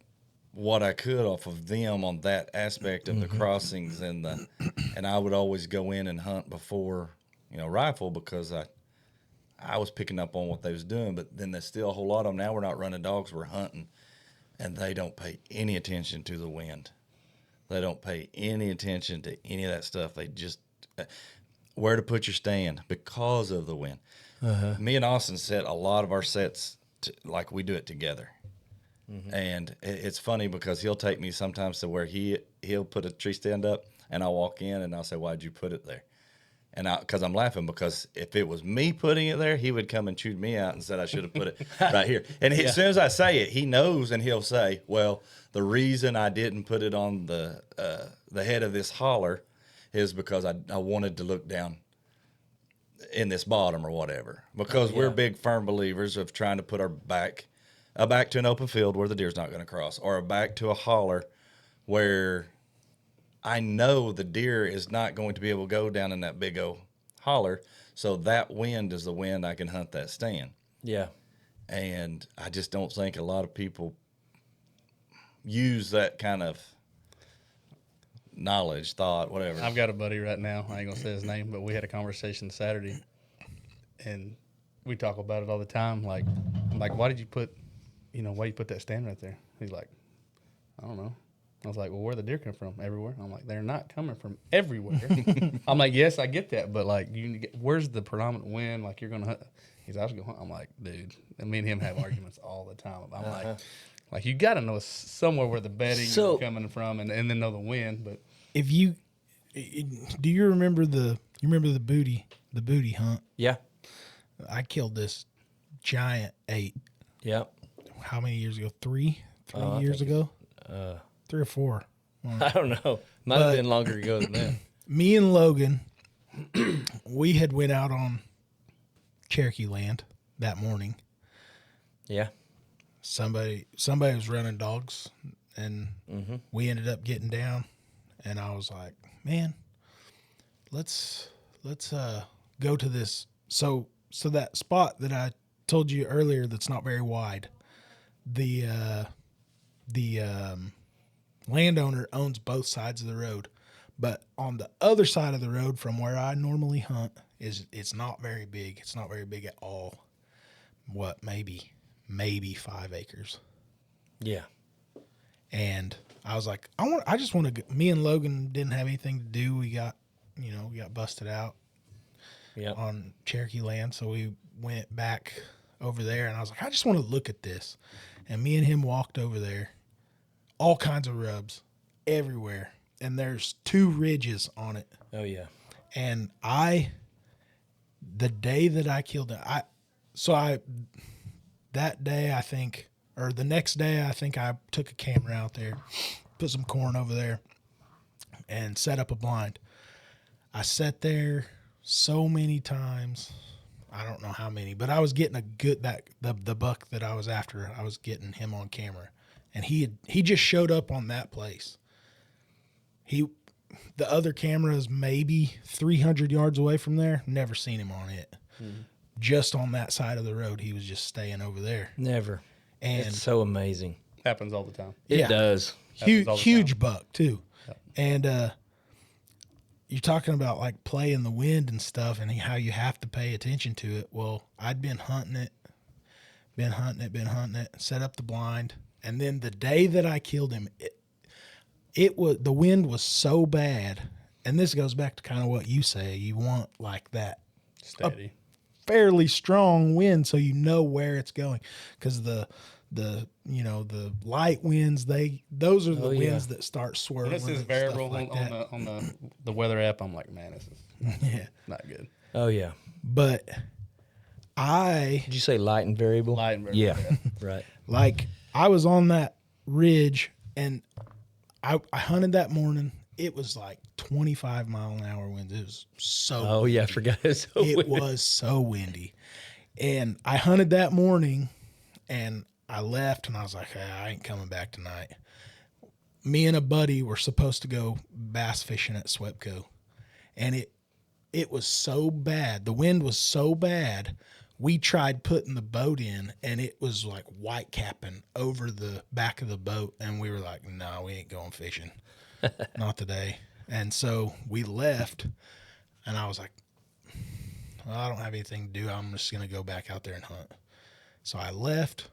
what I could off of them on that aspect of the crossings and I would always go in and hunt before, rifle, because I was picking up on what they was doing. But then there's still a whole lot of them. Now we're not running dogs, we're hunting, and they don't pay any attention to the wind. They don't pay any attention to any of that stuff. They just where to put your stand because of the wind. Me and Austin set a lot of our sets like we do it together. And it's funny because he'll take me sometimes to where he'll put a tree stand up, and I'll walk in and I'll say, "Why'd you put it there?" And because I'm laughing, because if it was me putting it there, he would come and chew me out and said I should have put it right here. And as soon as I say it, he knows, and he'll say, "Well, the reason I didn't put it on the head of this holler is because I wanted to look down in this bottom or whatever." Because we're big firm believers of trying to put a back to an open field where the deer's not going to cross, or a back to a holler where I know the deer is not going to be able to go down in that big old holler. So that wind is the wind I can hunt that stand. Yeah. And I just don't think a lot of people use that kind of knowledge, thought, whatever. I've got a buddy right now. I ain't gonna say his name, but we had a conversation Saturday, and we talk about it all the time. Like, why did you put, why you put that stand right there? He's like, I don't know. I was like, well, where the deer come from? Everywhere. I'm like, they're not coming from everywhere. I'm like, yes, I get that, but like, where's the predominant wind? Like, you're gonna hunt. He's I was going. I'm like, dude. And me and him have arguments all the time. I'm like, you got to know somewhere where the bedding is coming from, and then know the wind. But If you do, you remember the booty hunt? Yeah. I killed this giant 8. Yep. How many years ago? 3 I years think ago. 3 or 4. I don't know. Might have been longer ago than that. Me and Logan, we had went out on Cherokee land that morning. Yeah. Somebody was running dogs, and we ended up getting down. And I was like, man, let's go to this. So that spot that I told you earlier that's not very wide, the landowner owns both sides of the road, but on the other side of the road from where I normally hunt it's not very big. It's not very big at all. What, maybe 5 acres. Yeah. And I was like, I just want to. Me and Logan didn't have anything to do. We got busted out on Cherokee land, so we went back over there. And I was like, I just want to look at this. And me and him walked over there. All kinds of rubs everywhere, and there's 2 ridges on it. Oh yeah. And the day that I killed it, that day I think, or the next day I think I took a camera out there, put some corn over there, and set up a blind. I sat there so many times, I don't know how many, but I was getting a good the buck that I was after. I was getting him on camera, and he just showed up on that place. The other camera is maybe 300 yards away from there. Never seen him on it. Just on that side of the road, he was just staying over there. Never. And it's so amazing. happens all the time. It does. Huge buck too. Yep. And you're talking about like play in the wind and stuff, and how you have to pay attention to it. Well, I'd been hunting it, set up the blind, and then the day that I killed him, it was, the wind was so bad, and this goes back to kind of what you say. You want like that steady, fairly strong wind, so you know where it's going, because the light winds, those are the winds that start swirling. This is variable like on the weather app. I'm like, man, this is not good. Oh yeah. But did you say light and variable? Light and variable. Yeah. Right. Like I was on that ridge, and I hunted that morning. It was like 25 mile an hour winds. It was so Oh windy. yeah, I forgot It was so windy. And I hunted that morning, and I left, and I was like, I ain't coming back tonight. Me and a buddy were supposed to go bass fishing at Swepco, and it was so bad. The wind was so bad. We tried putting the boat in, and it was like white capping over the back of the boat, and we were like, no, we ain't going fishing. Not today. And so we left, and I was like, well, I don't have anything to do. I'm just going to go back out there and hunt. So I left,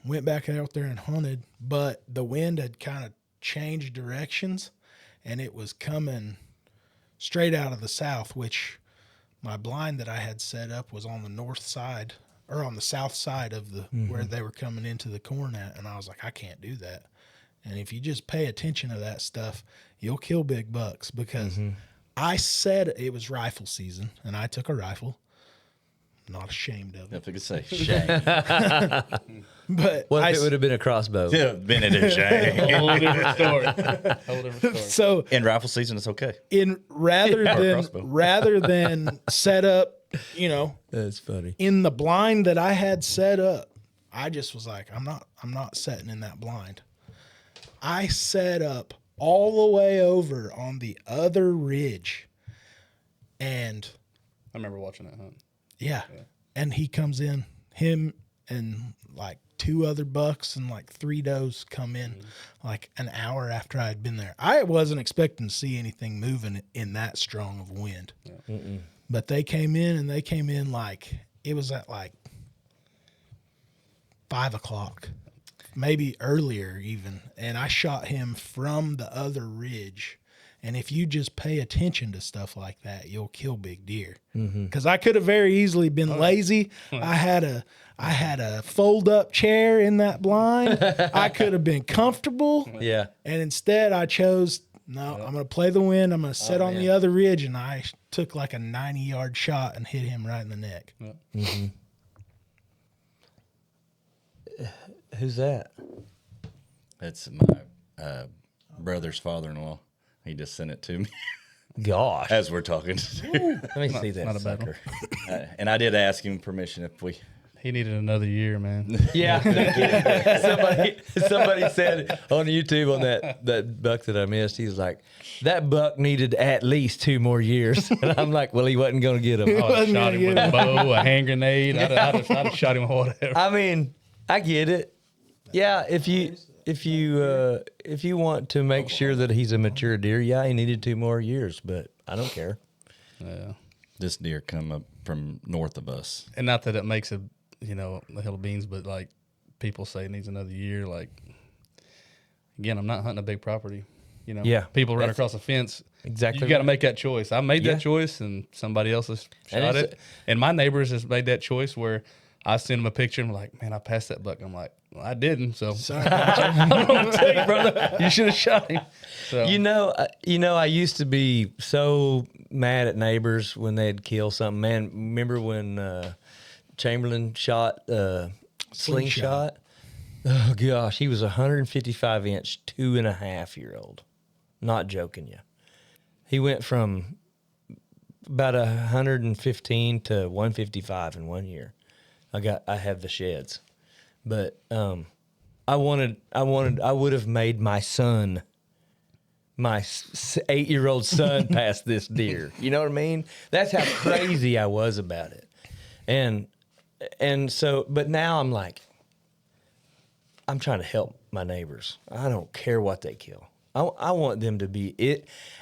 went back out there and hunted, but the wind had kind of changed directions, and it was coming straight out of the south, which my blind that I had set up was on the north side or on the south side of the where they were coming into the corn at. And I was like, I can't do that. And if you just pay attention to that stuff, you'll kill big bucks, because I said it was rifle season and I took a rifle. Not ashamed of it. If I could say shame. But What if it would have been a crossbow? Yeah, been it a shame. Whole different story. Whole different story. so In rifle season, it's okay. in rather crossbow. than set up, you know, That's funny. in the blind that I had set up, I just was like, I'm not setting in that blind. I set up all the way over on the other ridge, and I remember watching that hunt. yeah. And he comes in, him and like 2 other bucks and like 3 does come in like an hour after I had been there. I wasn't expecting to see anything moving in that strong of wind. But they came in, and they came in like, it was at like 5 o'clock, maybe earlier even. And I shot him from the other ridge. And if you just pay attention to stuff like that, you'll kill big deer. Because I could have very easily been lazy. I had a fold up chair in that blind. I could have been comfortable. Yeah. And instead I chose, no, I'm going to play the wind. I'm going to sit on the other ridge. And I took like a 90-yard shot and hit him right in the neck. Who's that? That's my brother's father-in-law. He just sent it to me Gosh. as we're talking. Let me see that not a bad sucker. And I did ask him permission if we. He needed another year, man. Yeah. somebody said on YouTube on that buck that I missed, he's like, that buck needed at least 2 more years. And I'm like, well, he wasn't going to get him. I would have shot him with a bow, a hand grenade. I'd have shot him with whatever. I mean, I get it. Yeah, if you want to make sure that he's a mature deer, yeah, he needed 2 more years, but I don't care. Yeah. This deer come up from north of us. And not that it makes a hill of beans, but like people say it needs another year. Like, again, I'm not hunting a big property. Yeah, People run across a fence. exactly You got to right. make that choice. I made Yeah. that choice, and somebody else has And shot it's- it. And my neighbors has made that choice where I send them a picture and I'm like, man, I passed that buck. I'm like, well, I didn't. So Sorry. I don't want to tell you, brother. You should have shot him. So You know, I used to be so mad at neighbors when they'd kill something. Man, remember when Chamberlain shot Slingshot? Oh gosh, he was a 155-inch, 2.5-year-old. Not joking you. He went from about 115 to 155 in 1 year. I have the sheds, but I would have made my son, my 8-year-old son, pass this deer. You know what I mean? That's how crazy I was about it. And so, but now I'm like, I'm trying to help my neighbors. I don't care what they kill. I want them to be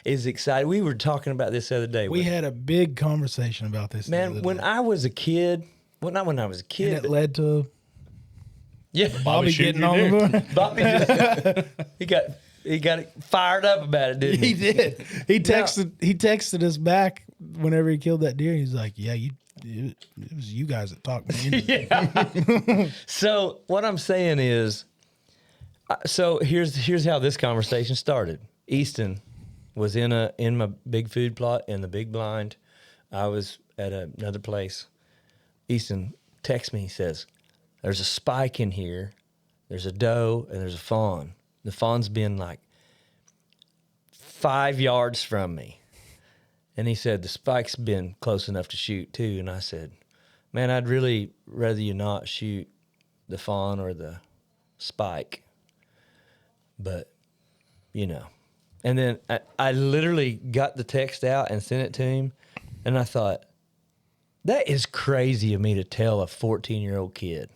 excited. We were talking about this the other day. We had a big conversation about this. the other Man, when day. I was a kid, well, not when I was a And kid. it led to Yeah, Bobby shooting getting your on the Bobby just, he got fired up about it, didn't He he? did. He texted us back whenever he killed that deer. He's like, "Yeah, it was you guys that talked me into it." So what I'm saying is, so here's how this conversation started. Easton was in my big food plot in the big blind. I was at another place. Easton texts me. He says, "There's a spike in here. There's a doe and there's a fawn. The fawn's been like 5 yards from me." And he said, the spike's been close enough to shoot too. And I said, man, I'd really rather you not shoot the fawn or the spike. But, And then I literally got the text out and sent it to him. And I thought, that is crazy of me to tell a 14-year-old kid.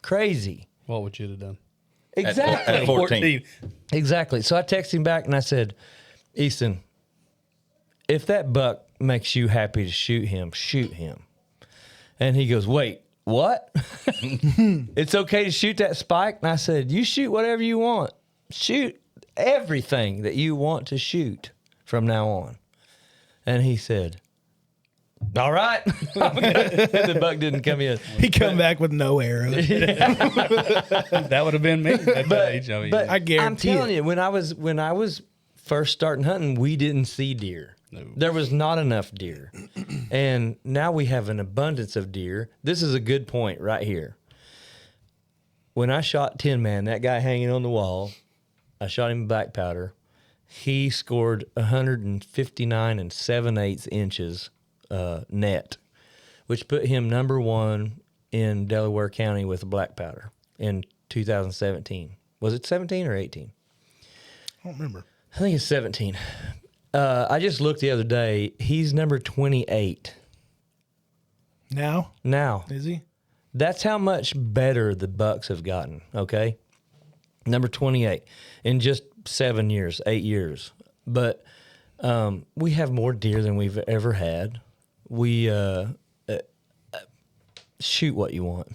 Crazy. what would you have done? Exactly. At 14. Exactly. So I texted him back and I said, Easton, if that buck makes you happy to shoot him, shoot him. And he goes, wait, what? It's okay to shoot that spike? And I said, you shoot whatever you want. Shoot. everything that you want to shoot from now on. And he said, all right. And the buck didn't come in. He come back with no arrows. That would have been me at that age. I mean, But I guarantee I'm telling you, when I was first starting hunting, we didn't see deer. No. There was not enough deer. And now we have an abundance of deer. This is a good point right here. When I shot Tin Man, that guy hanging on the wall, I shot him black powder. He scored 159 and 7/8 inches net, which put him number one in Delaware County with a black powder in 2017. Was it 17 or 18? I don't remember. I think it's 17. I just looked the other day. He's number 28 Now, now. is he? That's how much better the bucks have gotten, okay? Number 28 in just 7 years, 8 years. But we have more deer than we've ever had. We shoot what you want.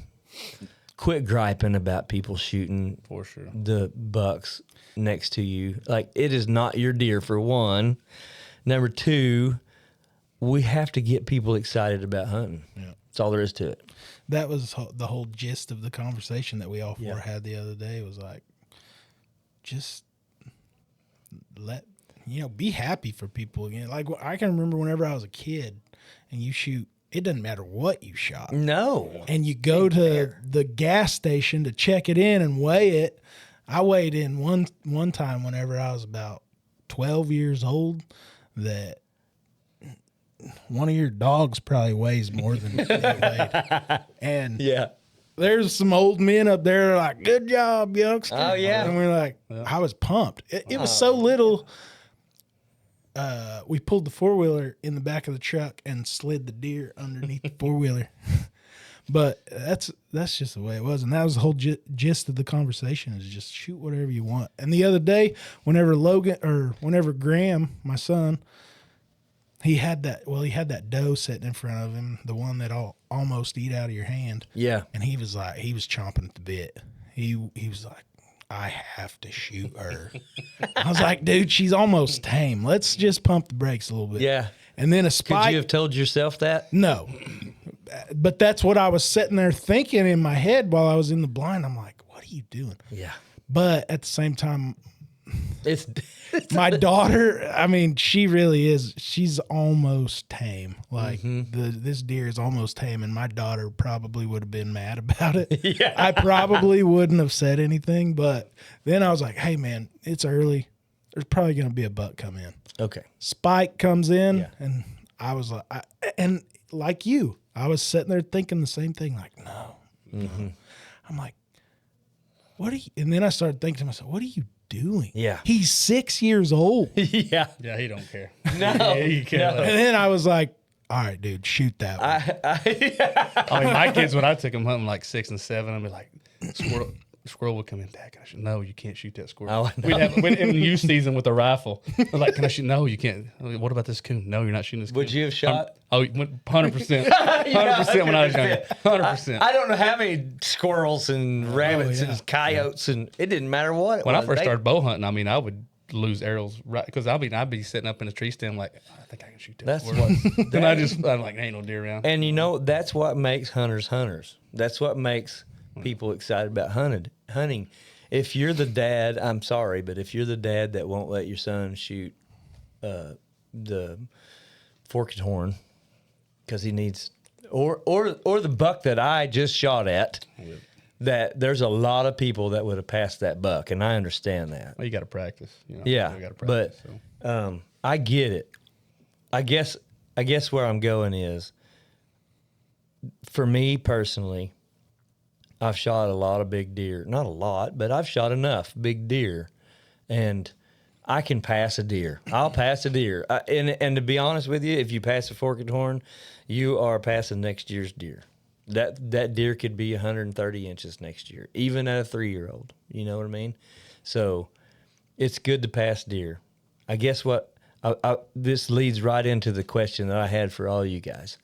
Quit griping about people shooting for sure. the bucks next to you. Like, it is not your deer, for one. Number two, we have to get people excited about hunting. Yeah. That's all there is to it. That was the whole gist of the conversation that we all four Yeah. had the other day. Was like, just be happy for people again. Like, I can remember whenever I was a kid, and you shoot. It doesn't matter what you shot. No. And you go to the gas station to check it in and weigh it. I weighed in one time whenever I was about 12 years old that one of your dogs probably weighs more than it weighed. And Yeah. there's some old men up there like, good job, youngster. Oh, yeah. And we're like, I was pumped. It was so little. We pulled the four-wheeler in the back of the truck and slid the deer underneath the four-wheeler. But that's just the way it was. And that was the whole gist of the conversation, is just shoot whatever you want. And the other day, whenever Graham, my son, he had that doe sitting in front of him, the one that almost eat out of your hand. Yeah. And he was chomping at the bit. He was like, I have to shoot her. I was like, dude, she's almost tame. Let's just pump the brakes a little bit. Yeah. And then a Could spike. you have told yourself that? No. But that's what I was sitting there thinking in my head while I was in the blind. I'm like, what are you doing? Yeah. But at the same time, It's my daughter, I mean, she really is. She's almost tame. Like, this deer is almost tame, and my daughter probably would have been mad about it. Yeah. I probably wouldn't have said anything, but then I was like, hey, man, it's early. There's probably going to be a buck come in. okay. Spike comes in, Yeah. and I was like, and like you, I was sitting there thinking the same thing, like, no. I'm like, what are you? And then I started thinking to myself, what are you doing? Yeah. He's 6 years old. Yeah. Yeah, he don't care. No. Yeah, he care. And then I was like, all right, dude, shoot that one. I mean, my kids, when I took them hunting like 6 and 7, I'd be like, squirrel would come in, Dad, can I shoot? No, you can't shoot that squirrel. Oh, I know. We'd in youth season with a rifle. We're like, can I shoot? No, you can't. What about this coon? No, you're not shooting this coon. Would you have shot? 100%. 100% when I was younger. 100%. I don't know how many squirrels and rabbits yeah. and coyotes, and it didn't matter what it When was. I first started bow hunting, I mean, I would lose arrows right because I'd be sitting up in a tree stand like, I think I can shoot that. That's squirrel. what. And I'm like, there ain't no deer around. And you know, that's what makes hunters hunters. That's what makes people excited about hunting. If you're the dad, I'm sorry, but if you're the dad that won't let your son shoot the forked horn because he needs, or the buck that I just shot at, that there's a lot of people that would have passed that buck, and I understand that. Well, you got to practice. You know? Yeah, You gotta but practice, so. I get it. I guess where I'm going is, for me personally, I've shot a lot of big deer. Not a lot, but I've shot enough big deer, and I can pass a deer. I'll pass a deer. And to be honest with you, if you pass a forked horn, you are passing next year's deer. That deer could be 130 inches next year, even at a 3-year-old. You know what I mean? So it's good to pass deer. I guess what this leads right into the question that I had for all you guys.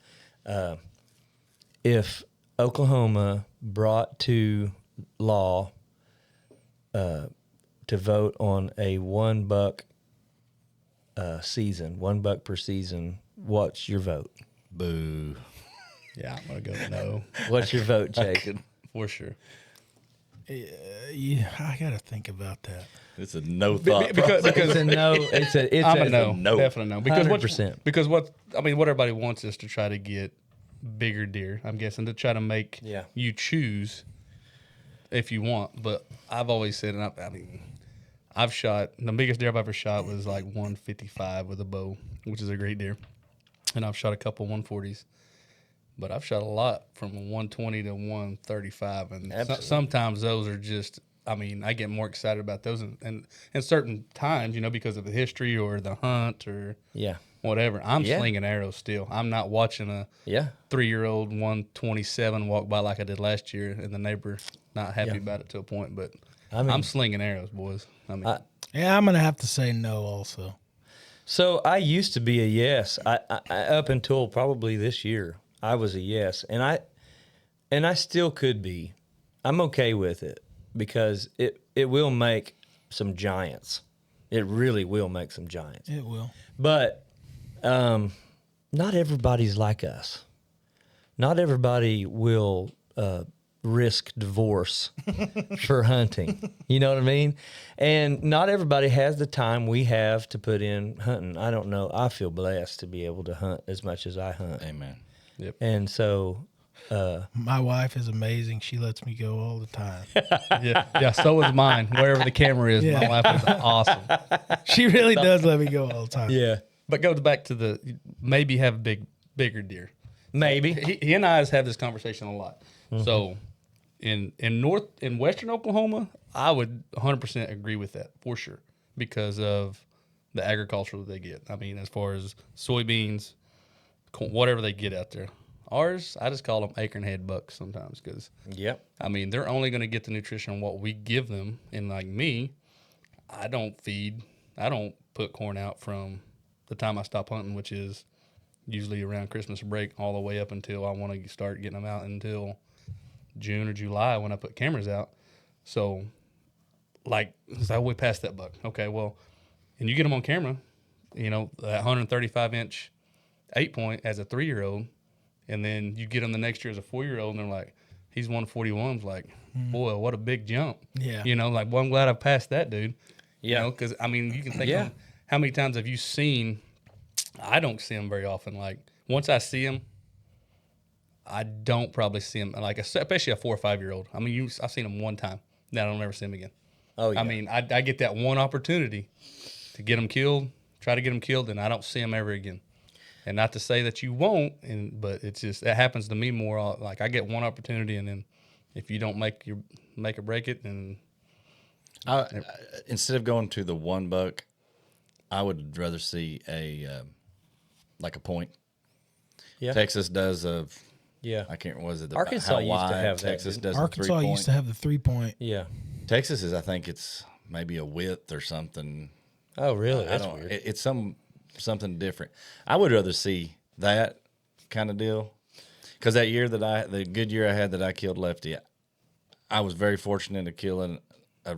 If Oklahoma brought to law to vote on a $1 season, $1 per season, what's your vote? Boo. Yeah, I'm gonna go no What's your vote, Jake? for sure. Yeah, I got to think about that. It's a no thought. Because It's a no. It's I'm a no. no, definitely no. Because 100%. because what everybody wants is to try to get bigger deer. I'm guessing to try to make you choose if you want. But I've always said, and I've shot the biggest deer I've ever shot was like 155 with a bow, which is a great deer, and I've shot a couple 140s. But I've shot a lot from 120 to 135, and sometimes those are just. I get more excited about those, and certain times, because of the history or the hunt or whatever. I'm slinging arrows still. I'm not watching a 3-year-old 127 walk by like I did last year, and the neighbor not happy about it to a point. But I'm slinging arrows, boys. I'm gonna have to say no also. So I used to be a yes. I up until probably this year, I was a yes, and I still could be. I'm okay with it because it will make some giants. It really will make some giants. It will. But not everybody's like us. Not everybody will risk divorce for hunting. You know what I mean? And not everybody has the time we have to put in hunting. I don't know. I feel blessed to be able to hunt as much as I hunt. Amen. Yep. And so my wife is amazing. She lets me go all the time. yeah. So is mine. Wherever the camera is, my wife is awesome. She really does let me go all the time. yeah, But goes back to the maybe have bigger deer. maybe. He and I have this conversation a lot. So in western Oklahoma, I would 100% agree with that for sure because of the agriculture that they get. As far as soybeans, whatever they get out there. Ours, I just call them acorn head bucks sometimes because they're only going to get the nutrition on what we give them. And like me, I don't put corn out from the time I stop hunting, which is usually around Christmas break all the way up until I want to start getting them out until June or July when I put cameras out. So I way past that buck. Okay, well, and you get them on camera, that 135-inch 8-point as a 3-year-old, and then you get them the next year as a 4-year-old, and they're like, he's 141. Like, boy, what a big jump. Yeah. Well, I'm glad I passed that dude. Yeah. Because, you can think of how many times have you seen, I don't see them very often. Like, once I see them, I don't probably see them, especially a 4 or 5-year-old. I've seen them one time. Then I don't ever see them again. Oh, yeah. I get that one opportunity to get them killed, try to get them killed, and I don't see them ever again. And not to say that you won't, but it's just that happens to me more. Like I get one opportunity, and then if you don't make or break it, then instead of going to the $1, I would rather see a point. Yeah. Texas does I can't. Was it the Arkansas used to Hawaii, have that, Texas didn't does Arkansas the 3-point. used to have the 3-point. Yeah. Texas is, I think it's maybe a width or something. Oh, really? I That's don't. weird. It's something different. I would rather see that kind of deal because that year the good year I had that I killed Lefty, I was very fortunate of killing a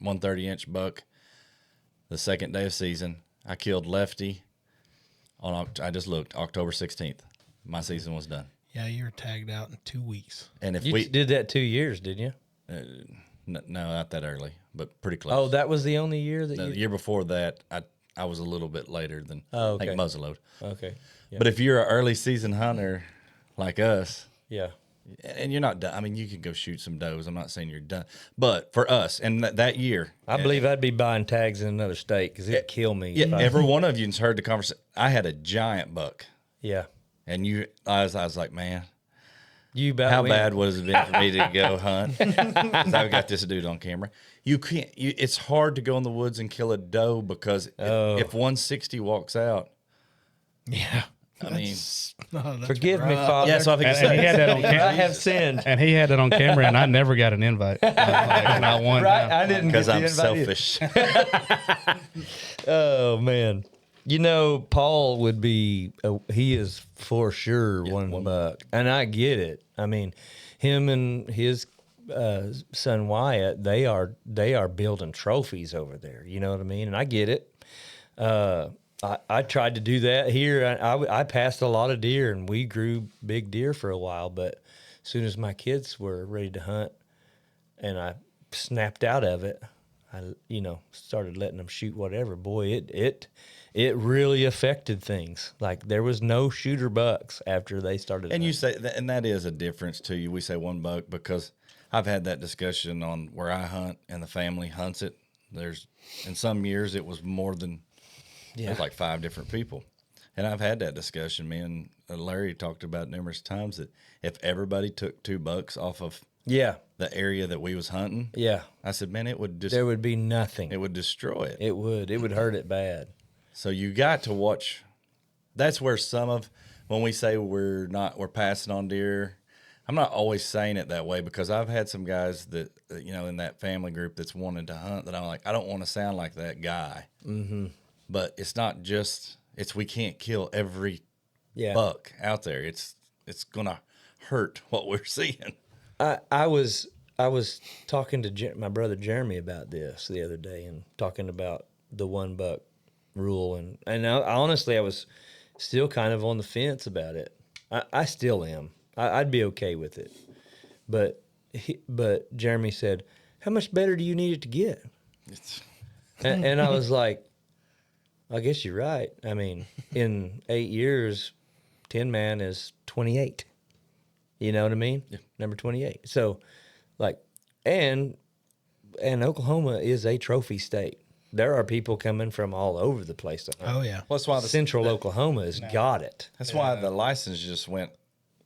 130-inch buck the second day of season. I killed Lefty I just looked October 16th. My season was done. Yeah, you were tagged out in 2 weeks. And if You we did that 2 years, didn't you? no, not that early, but pretty close. Oh, that was the only year that No, you. the year before that, I was a little bit later than Oh, I okay. think muzzleload. Okay. Yeah. But if you're an early season hunter like us, yeah. and you're not done. You could go shoot some does. I'm not saying you're done. But for us, and that year, I believe I'd be buying tags in another state because it'd kill me. yeah, if I- every one of you's heard the conversation. I had a giant buck, yeah. and I was like, man, You about how win. bad would it have been for me to go hunt? 'Cause I've got this dude on camera. You can't. It's hard to go in the woods and kill a doe because if 160 walks out, Yeah. that's Forgive me, rough. Father. yeah. So I think and he had that on I camera. have sinned. And he had it on camera, and I never got an invite. Not one Right? time. I didn't get because the I'm invite either. selfish. Oh man, Paul would be. He is for sure one buck, and I get it. Him and his son Wyatt, they are building trophies over there. You know what I mean? And I get it. I tried to do that here. I passed a lot of deer, and we grew big deer for a while. But as soon as my kids were ready to hunt, and I snapped out of it, I started letting them shoot whatever. Boy, it really affected things. Like there was no shooter bucks after they started. And hunting. you say, and that is a difference to you. We say one buck because I've had that discussion on where I hunt and the family hunts it. In some years it was more than, it was like 5 different people. And I've had that discussion. Me and Larry talked about numerous times that if everybody took 2 bucks off of the area that we was hunting, I said, man, it would just, there would be nothing. it would destroy it. It would hurt it bad. So you got to watch. That's where when we say we're passing on deer, I'm not always saying it that way because I've had some guys that, in that family group that's wanted to hunt that I'm like, I don't want to sound like that guy. Mm-hmm. But it's not just, we can't kill every buck out there. It's going to hurt what we're seeing. I was talking to my brother Jeremy about this the other day and talking about the 1 buck rule. And honestly, I was still kind of on the fence about it. I still am. I'd be okay with it. But Jeremy said, how much better do you need it to get? And I was like, I guess you're right. I mean, in 8 years, 10 man is 28. You know what I mean? Yeah. Number 28. So, and Oklahoma is a trophy state. There are people coming from all over the place to hunt. Oh, yeah. Well, that's why Central Oklahoma has got it. That's why the license just went.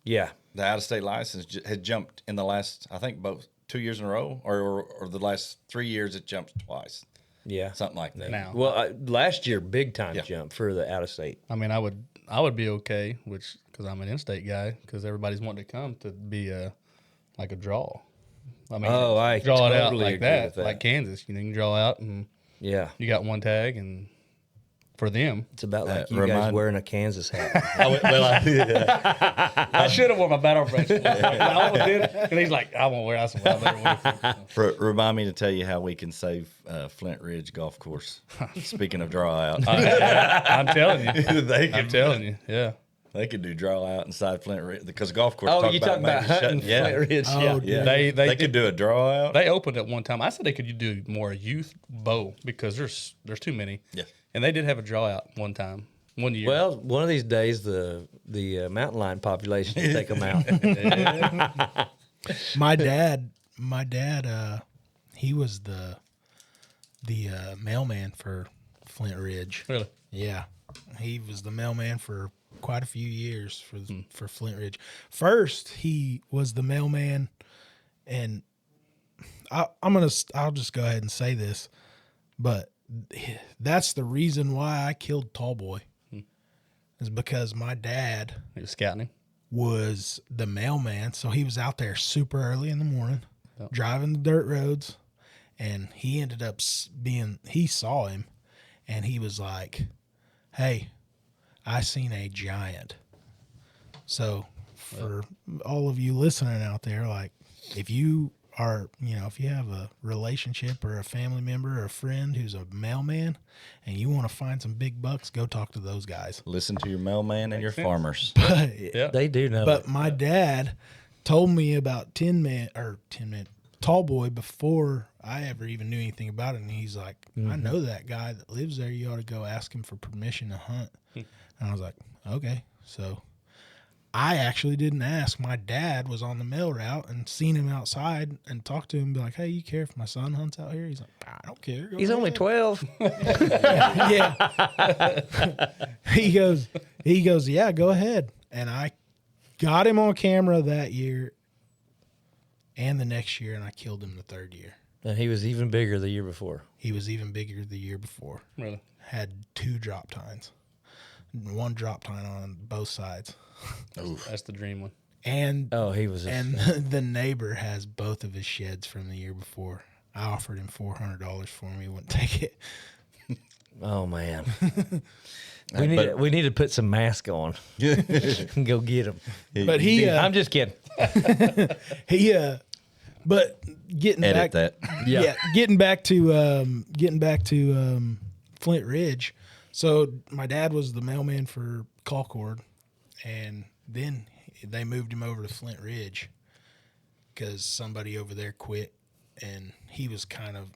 Yeah. The out-of-state license had jumped in the last, I think, both 2 years in a row, or the last 3 years it jumped twice. Yeah. Something like that. Now, Well, last year, big time jump for the out of state. I mean, I would be okay, because I'm an in-state guy, because everybody's wanting to come to be like a draw. I mean, I draw it out totally like agree that, with that. like Kansas. You can draw out, and Yeah. you got 1 tag, and for them, It's about like you guys wearing a Kansas hat. I should have worn my battle bracelet. I almost did, and he's like, I won't wear. I said, well, I better wear it. Remind me to tell you how we can save Flint Ridge Golf Course. Speaking of draw out, I'm telling you. I'm telling you. Yeah. They could do draw out inside Flint Ridge because golf course. You talking about hunting Flint Ridge? Oh, Yeah. They could do a draw out. They opened it one time. I said they could do more youth bow because there's too many. Yeah. And they did have a draw out one time, 1 year. Well, one of these days, the mountain lion population will take them out. My dad, he was the mailman for Flint Ridge. Really? Yeah, he was the mailman for quite a few years for Flint Ridge. First, he was the mailman, and I'll just go ahead and say this, but that's the reason why I killed Tall Boy, is because my dad He was scouting. was the mailman, so he was out there super early in the morning, driving the dirt roads, and he ended up he saw him, and he was like, hey, I seen a giant. So for all of you listening out there, like, if you are, if you have a relationship or a family member or a friend who's a mailman and you want to find some big bucks, go talk to those guys. Listen to your mailman and your farmers. Yeah. They do know. But my dad told me about 10 man Tall Boy before I ever even knew anything about it. And he's like, I know that guy that lives there. You ought to go ask him for permission to hunt. And I was like, okay. So I actually didn't ask. My dad was on the mail route and seen him outside and talked to him and be like, hey, you care if my son hunts out here? He's like, I don't care. Go He's only ahead." 12. Yeah. He goes, yeah, go ahead. And I got him on camera that year and the next year, and I killed him the third year. And he was even bigger the year before. He was even bigger the year before. Really? Had 2 drop tines. 1 drop tine on both sides. That's the dream one. And He was. and the neighbor has both of his sheds from the year before. I offered him $400 for him. He wouldn't take it. Oh man. We need to put some mask on. And go get him. But he, I'm just kidding. But getting Edit back, that. yeah, getting back to Flint Ridge. So my dad was the mailman for Colcord, and then they moved him over to Flint Ridge because somebody over there quit, and he was kind of,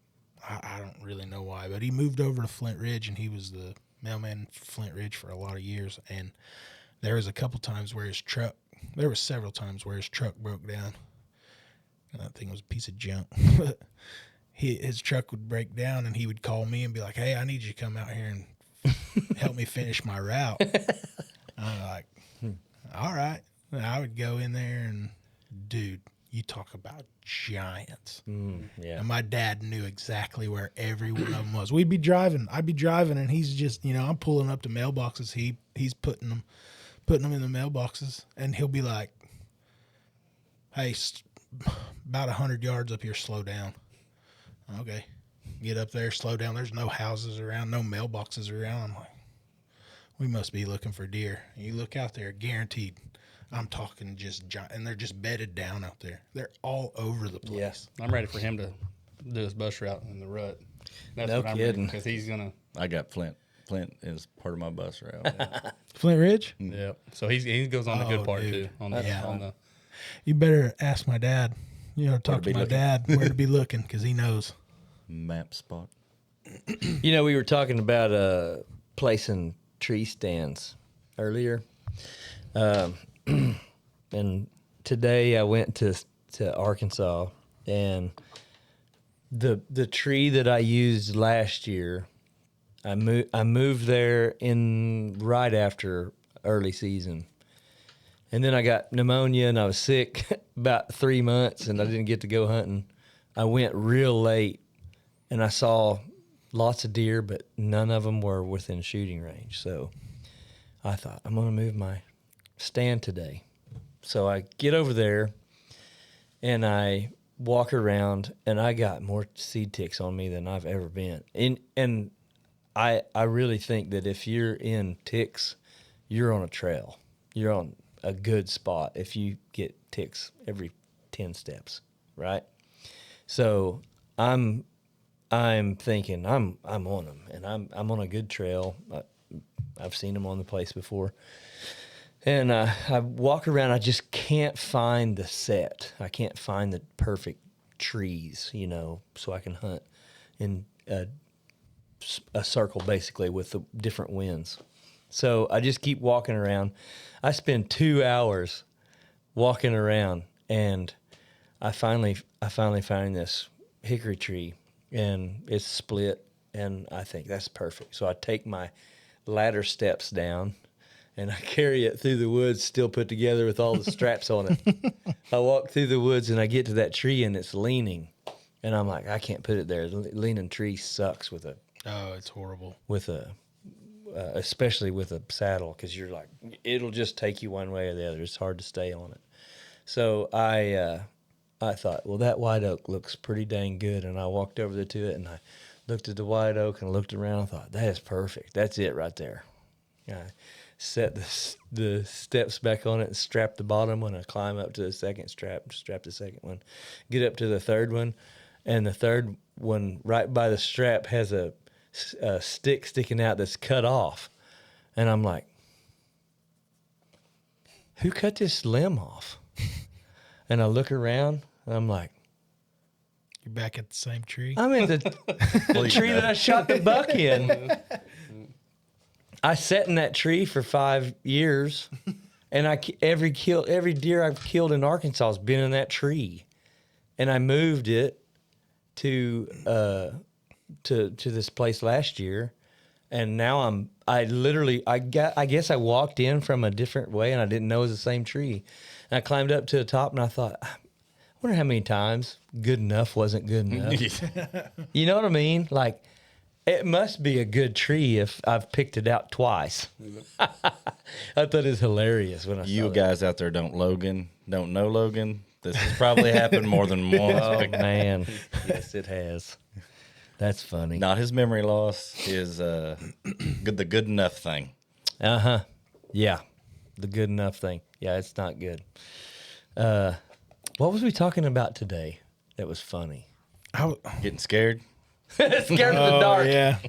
I don't really know why, but he moved over to Flint Ridge, and he was the mailman for Flint Ridge for a lot of years. And there was several times where his truck broke down. And that thing was a piece of junk. His truck would break down, and he would call me and be like, "Hey, I need you to come out here and help me finish my route." I'm like, "All right." And I would go in there, and dude, you talk about giants. Yeah. And my dad knew exactly where every one of them was. I'd be driving, and he's just, I'm pulling up to mailboxes. He's putting them in the mailboxes, and he'll be like, "Hey, about 100 yards up here, slow down." Okay. Get up there, slow down. There's no houses around, no mailboxes around. I'm like, we must be looking for deer. And you look out there, guaranteed. I'm talking just giant, and they're just bedded down out there. They're all over the place. Yes. I'm ready for him to do his bus route in the rut. That's No what I'm kidding. because he's gonna. I got Flint. Flint is part of my bus route. Flint Ridge? Yeah. So he goes on the good part dude. too. On the You better ask my dad. Talk to my dad where to be looking, because he knows. Map spot. We were talking about placing tree stands earlier. And today I went to Arkansas, and the tree that I used last year, I moved there in right after early season. And then I got pneumonia and I was sick about 3 months, and I didn't get to go hunting. I went real late, and I saw lots of deer, but none of them were within shooting range. So I thought, I'm going to move my stand today. So I get over there, and I walk around, and I got more seed ticks on me than I've ever been. And I really think that if you're in ticks, you're on a trail. You're on a good spot if you get ticks every 10 steps, right? So I'm thinking I'm on them, and I'm on a good trail. I've seen them on the place before, and I walk around. I just can't find the set. I can't find the perfect trees, so I can hunt in a circle basically with the different winds. So I just keep walking around. I spend 2 hours walking around, and I finally find this hickory tree, and it's split, and I think that's perfect. So I take my ladder steps down, and I carry it through the woods, still put together with all the straps on it. I walk through the woods, and I get to that tree, and it's leaning, and I'm like, I can't put it there. The leaning tree sucks with it's horrible. Especially with a saddle, because you're like, it'll just take you one way or the other. It's hard to stay on it. So I thought, well, that white oak looks pretty dang good, and I walked over to it, and I looked at the white oak and looked around. I thought, that is perfect. That's it right there. I set the steps back on it and strap the bottom one. I climb up to the second strap the second one, get up to the third one, and the third one right by the strap has a stick sticking out that's cut off. And I'm like, who cut this limb off? And I look around, and I'm like, You're back at the same tree? I'm in the tree that I shot the buck in. I sat in that tree for 5 years, and every deer I've killed in Arkansas has been in that tree. And I moved it to this place last year, and now I guess I walked in from a different way, and I didn't know it was the same tree. And I climbed up to the top, and I thought, I wonder how many times good enough wasn't good enough. You know what I mean? Like, it must be a good tree if I've picked it out twice. I thought it was hilarious when I saw You that. guys out there don't know Logan. This has probably happened more than once. Oh, man. Yes, it has. That's funny. Not his memory loss, his the good enough thing. Uh-huh. Yeah. The good enough thing. Yeah, it's not good. What was we talking about today? that was funny? Getting scared. Scared of the dark. Yeah.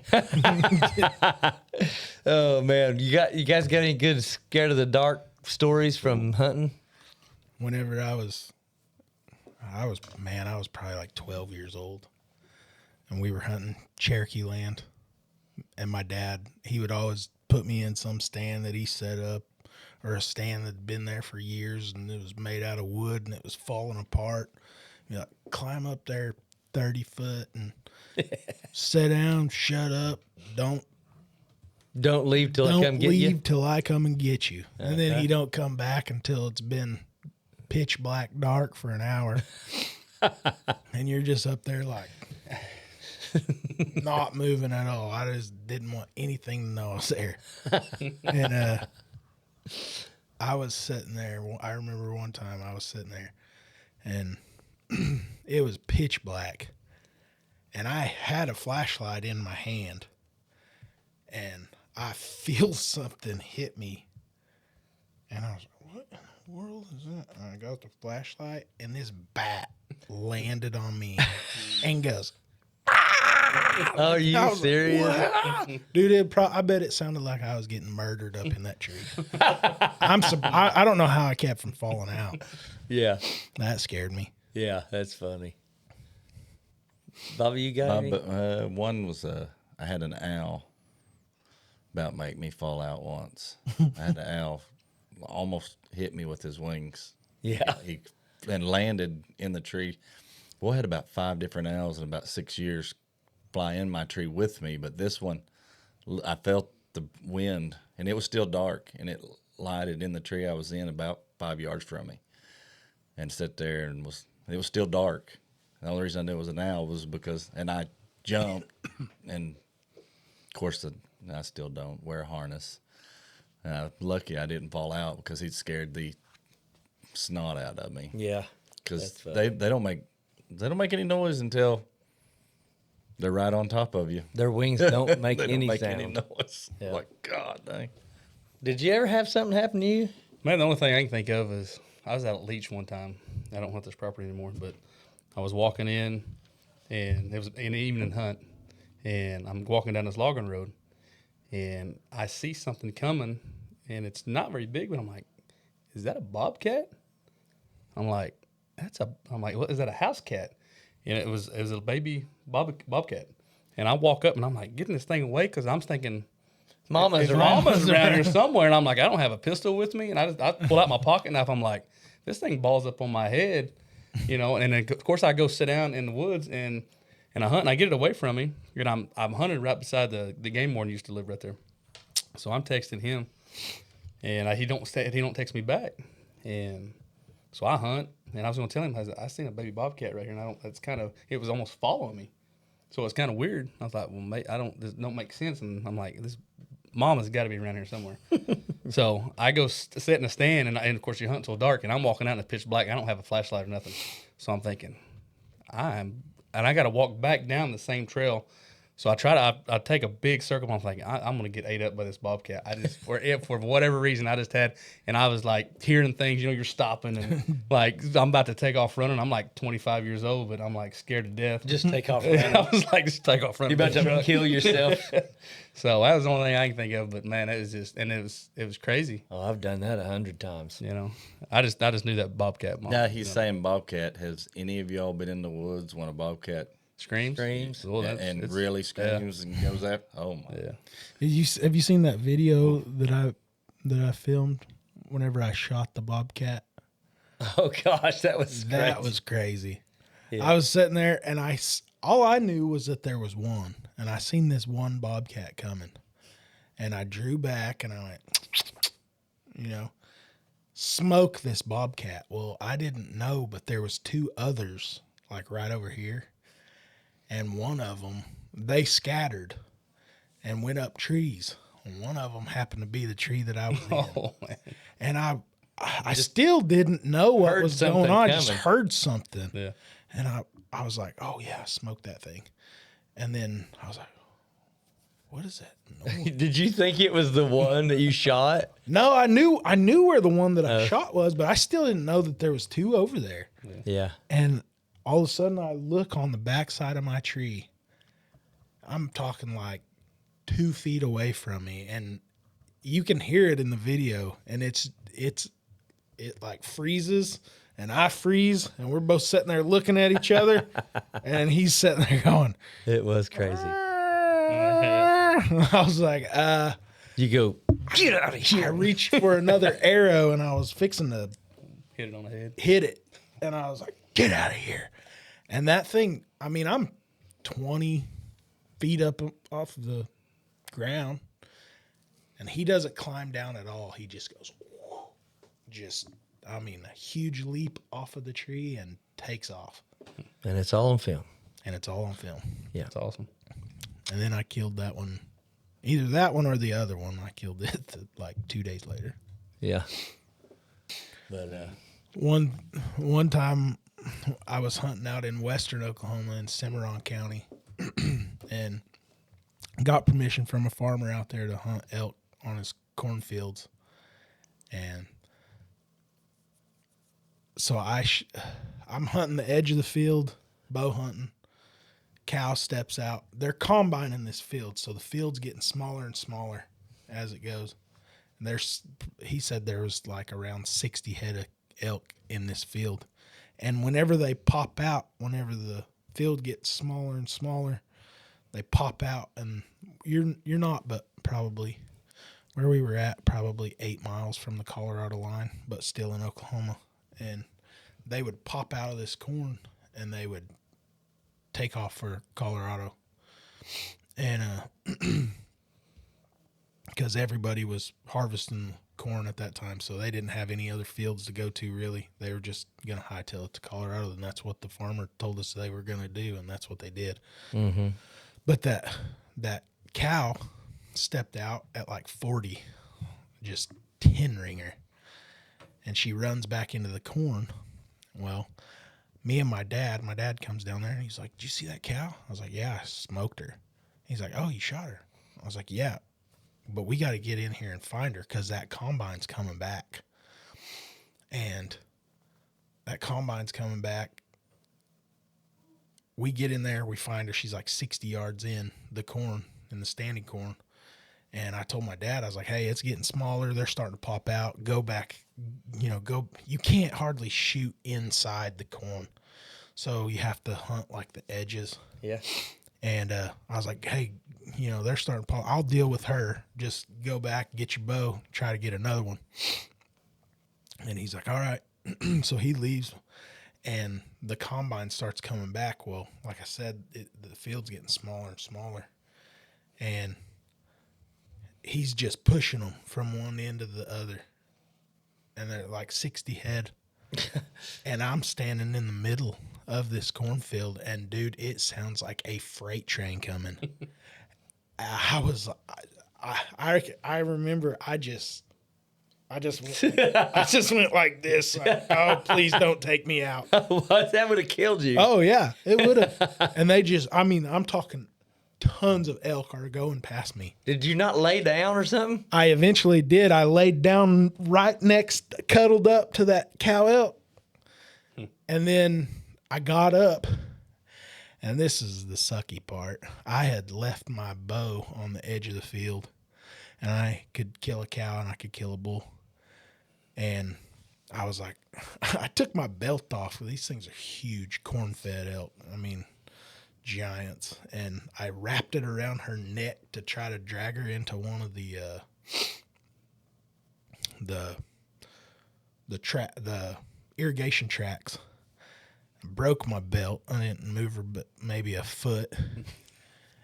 Oh man, you guys got any good scared of the dark stories from hunting? Whenever I was probably like 12 years old, and we were hunting Cherokee land, and my dad, he would always put me in some stand that he set up, or a stand that had been there for years, and it was made out of wood and it was falling apart. You know, climb up there 30 foot and sit down, shut up, don't leave till I come get you. till I come and get you. And then he don't come back until it's been pitch black dark for an hour. And you're just up there like not moving at all. I just didn't want anything to know I was there. And I was sitting there. I remember one time I was sitting there and it was pitch black. And I had a flashlight in my hand. And I feel something hit me. And I was like, what in the world is that? And I got the flashlight, and this bat landed on me and goes, ah! Are you I was like, serious? "What?" Dude, I bet it sounded like I was getting murdered up in that tree. I don't know how I kept from falling out. Yeah. That scared me. Yeah, that's funny. Bobby, you got any? One was I had an owl about make me fall out once. I had an owl almost hit me with his wings. Yeah. He landed in the tree. Well, I had about 5 different owls in about 6 years fly in my tree with me, but this one, I felt the wind, and it was still dark, and it lighted in the tree I was in about 5 yards from me, and sat there, and it was still dark. The only reason I knew it was an owl was because, and I jumped, and of course I still don't wear a harness. Lucky I didn't fall out because he scared the snot out of me. Yeah. Because they don't make any noise until they're right on top of you. Their wings don't make They any don't make sound. any noise. Yeah. Like, God dang. Did you ever have something happen to you? Man, the only thing I can think of is I was out at Leech one time. I don't hunt this property anymore, but I was walking in, and it was an evening hunt, and I'm walking down this logging road, and I see something coming, and it's not very big, but I'm like, is that a bobcat? I'm like, what is that, a house cat? And it was a baby bobcat. And I walk up, and I'm like, getting this thing away, because I'm thinking, Mama's Mama's around here somewhere. And I'm like, I don't have a pistol with me. And I pull out my pocket knife. I'm like, this thing balls up on my head, And then, of course, I go sit down in the woods and I hunt, and I get it away from me. And I'm hunting right beside the game warden used to live right there. So I'm texting him, and he don't text me back. And so I hunt, and I was going to tell him, I seen a baby bobcat right here, and it was almost following me. So it's kind of weird. I thought, well, mate, this don't make sense. And I'm like, this mama's got to be around here somewhere. So I go sit in a stand, and of course you hunt till dark, and I'm walking out in the pitch black. I don't have a flashlight or nothing. So I'm thinking, I got to walk back down the same trail. So I take a big circle. I'm thinking, I'm going to get ate up by this bobcat. For whatever reason, and I was like hearing things, you're stopping and like, I'm about to take off running. I'm like 25 years old, but I'm like scared to death. Just take off running. I was like, just take off running. You're about to kill yourself. So that was the only thing I can think of, but man, it was crazy. Oh, I've done that 100 times. I just knew that bobcat. Now he's saying bobcat. Has any of y'all been in the woods when a bobcat Screams. Well, and really screams and goes after? Oh my! Yeah. Have you seen that video that I filmed whenever I shot the bobcat? Oh gosh, that was crazy. Yeah. I was sitting there, and all I knew was that there was one, and I seen this one bobcat coming, and I drew back, and I went, smoke this bobcat. Well, I didn't know, but there was 2 others like right over here. And one of them, they scattered and went up trees. And one of them happened to be the tree that I was in. Oh, man. And I still didn't know what was going on. I just heard something. Yeah. And I was like, oh, yeah, smoke that thing. And then I was like, what is that? Did you think it was the one that you shot? No, I knew where the one that I shot was, but I still didn't know that there was 2 over there. Yeah. And All of a sudden, I look on the backside of my tree. I'm talking like 2 feet away from me, and you can hear it in the video. And it like freezes, and I freeze, and we're both sitting there looking at each other, and he's sitting there going, It was crazy. I was like, You go, get out of I here. reached for another arrow, and I was fixing to Hit it on the head. hit it. And I was like, get out of here. And that thing, I mean, I'm 20 feet up off the ground, and he doesn't climb down at all. He just goes, a huge leap off of the tree and takes off. And it's all on film. And it's all on film. Yeah. That's awesome. And then I killed that one. Either that one or the other one. I killed it like 2 days later. Yeah. But, One time I was hunting out in western Oklahoma in Cimarron County and got permission from a farmer out there to hunt elk on his cornfields. And so I'm hunting the edge of the field, bow hunting. Cow steps out. They're combining this field, so the field's getting smaller and smaller as it goes. And he said there was like around 60 head of elk in this field. And whenever they pop out, whenever the field gets smaller and smaller, they pop out, and you're not, but probably where we were at, probably 8 miles from the Colorado line, but still in Oklahoma. And they would pop out of this corn, and they would take off for Colorado. And because everybody was harvesting corn at that time, so they didn't have any other fields to go to, really. They were just going to hightail it to Colorado, and that's what the farmer told us they were going to do, and that's what they did. mm-hmm. But that cow stepped out at like 40, just 10 ringer, and she runs back into the corn. Well, me and my dad comes down there, and he's like, did you see that cow? I was like, yeah, I smoked her. He's like, oh, you shot her? I was like, yeah, but we got to get in here and find her because that combine's coming back. And that combine's coming back. We get in there, we find her. She's like 60 yards in the corn, in the standing corn. And I told my dad, I was like, hey, it's getting smaller. They're starting to pop out. Go back, go. You can't hardly shoot inside the corn. So you have to hunt like the edges. Yeah. And I was like, hey, they're starting to pop. I'll deal with her. Just go back, get your bow, try to get another one. And he's like, all right. So he leaves, and the combine starts coming back. Well, like I said, the field's getting smaller and smaller. And he's just pushing them from one end to the other. And they're like 60 head. And I'm standing in the middle of this cornfield, and dude, it sounds like a freight train coming. I remember I just went like this, like, oh, please don't take me out. What? That would have killed you. Oh yeah, it would have. And I'm talking tons of elk are going past me. Did you not lay down or something? I eventually did. I laid down right next, cuddled up to that cow elk. And then I got up, and this is the sucky part. I had left my bow on the edge of the field, and I could kill a cow and I could kill a bull. And I was like, I took my belt off. These things are huge, corn-fed elk. I mean, giants. And I wrapped it around her neck to try to drag her into one of the irrigation tracks. Broke my belt. I didn't move her but maybe a foot.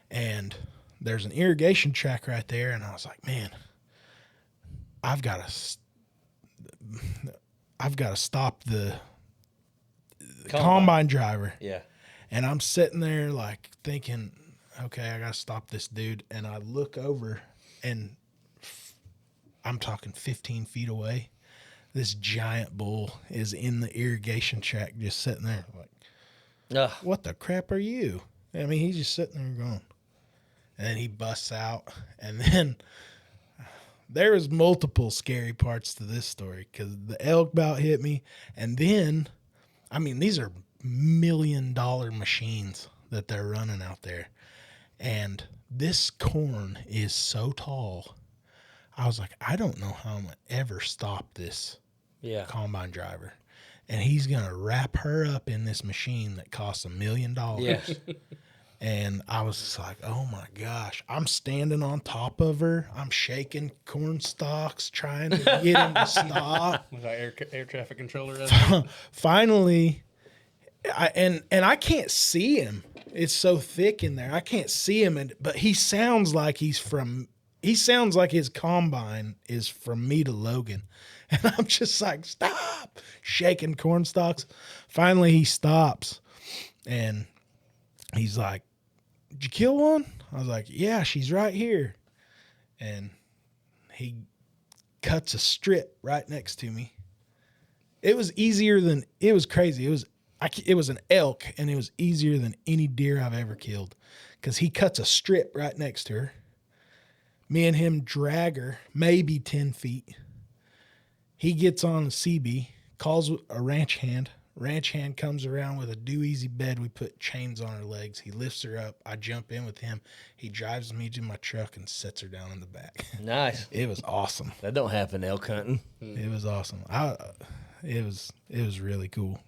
And there's an irrigation track right there, and I was like, man, I've got to stop the combine driver. Yeah. And I'm sitting there like thinking, okay, I got to stop this dude. And I look over, and I'm talking 15 feet away. This giant bull is in the irrigation track just sitting there like, what the crap are you? I mean, he's just sitting there going. And then he busts out. And then there was multiple scary parts to this story because the elk bout hit me. And then, I mean, these are million machines that they're running out there. And this corn is so tall. I was like, I don't know how I'm going to ever stop this Yeah. combine driver. And he's going to wrap her up in this machine that costs $1 million. Yes. And I was just like, oh my gosh. I'm standing on top of her. I'm shaking corn stalks, trying to get him to stop. Was our air traffic controller? Finally, I can't see him. It's so thick in there. I can't see him, but he sounds like his combine is from me to Logan. And I'm just like, stop, shaking corn stalks. Finally, he stops, and he's like, did you kill one? I was like, yeah, she's right here. And he cuts a strip right next to me. It was crazy. It was an elk, and it was easier than any deer I've ever killed, because he cuts a strip right next to her. Me and him drag her maybe 10 feet. He gets on the CB, calls a ranch hand. Ranch hand comes around with a do-easy bed. We put chains on her legs. He lifts her up. I jump in with him. He drives me to my truck and sets her down in the back. Nice. It was awesome. That don't happen elk hunting. It was awesome. It was really cool.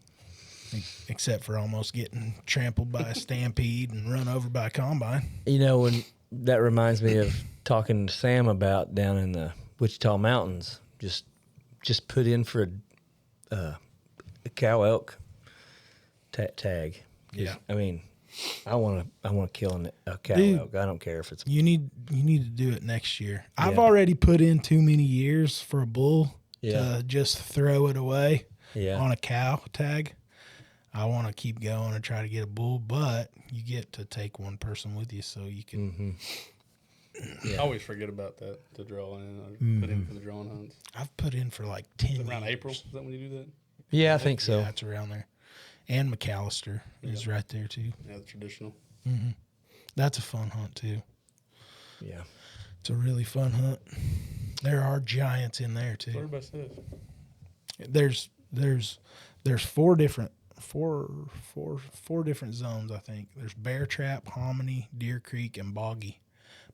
Except for almost getting trampled by a stampede and run over by a combine. You know, when that reminds me of talking to Sam about down in the Wichita Mountains. Just put in for a cow elk tag. Yeah. I mean, I want to kill a cow Dude, elk. I don't care if it's You need to do it next year. I've Yeah. already put in too many years for a bull Yeah. to just throw it away Yeah. on a cow tag. I want to keep going and try to get a bull, but you get to take one person with you so you can. I always forget about that, to draw in. I put in for the drawing hunts. I've put in for like 10 Around years. April, is that when you do that? Yeah, I think so. Yeah, it's around there. And McAllister is right there too. Yeah, the traditional. That's a fun hunt too. Yeah. It's a really fun hunt. There are giants in there That's what too. everybody says. There's four different zones, I think. There's Bear Trap, Hominy, Deer Creek, and Boggy.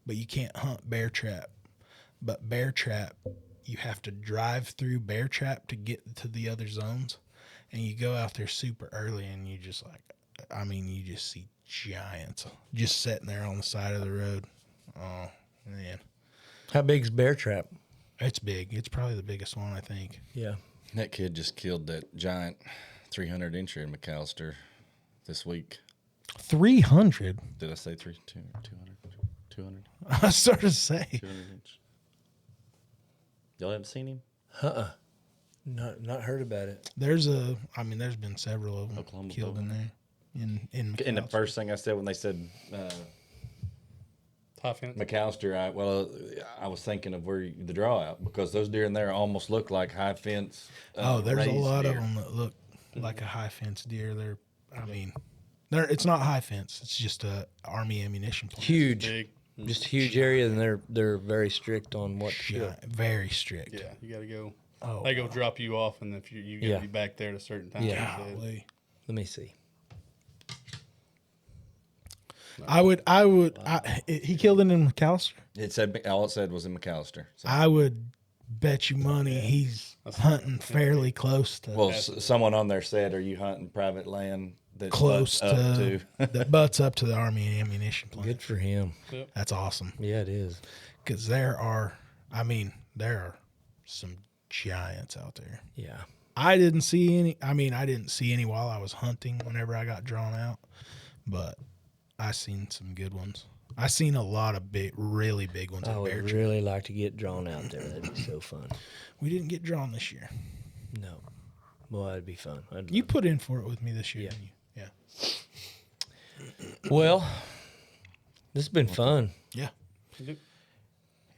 But you can't hunt Bear Trap. But Bear Trap, you have to drive through Bear Trap to get to the other zones. And you go out there super early, and you just you just see giants just sitting there on the side of the road. Oh, man. How big's Bear Trap? It's big. It's probably the biggest one, I think. Yeah. That kid just killed that giant 300 incher in McAllister this week. 300? Did I say 200? 200 I started to say. inch. Y'all haven't seen him? Not heard about it. There's been several of them Oklahoma killed in Bow. there. In And the McAllister. first thing I said when they said Top fence. McAllister, I was thinking of where the draw out, because those deer in there almost look like high fence. There's a raised lot deer. of them that look like a high fence deer. It's not high fence. It's just a army ammunition plant. Huge. Big. Just huge area, and they're very strict on what to kill. Very strict. Yeah, you got to go. Oh, They go drop you off, and if you got to Yeah. be back there at a certain time. Yeah. They said. golly. Let me see. He killed it in McAllister. It said all it said was in McAllister. So. I would bet you money he's hunting fairly close to Well, someone on there said, "Are you hunting private land that's close up to that butts up to the army ammunition plant?" Good for him. That's awesome. Yeah, it is. Because there are some giants out there. Yeah. I didn't see any while I was hunting whenever I got drawn out, but I seen some good ones. I seen a lot of really big ones I at Bear would Trap. really like to get drawn out there. That'd be so fun. We didn't get drawn this year. No. Well, that'd be fun. You put in for it with me this year, Yeah. didn't you? Yeah. Well, this has been fun. Yeah.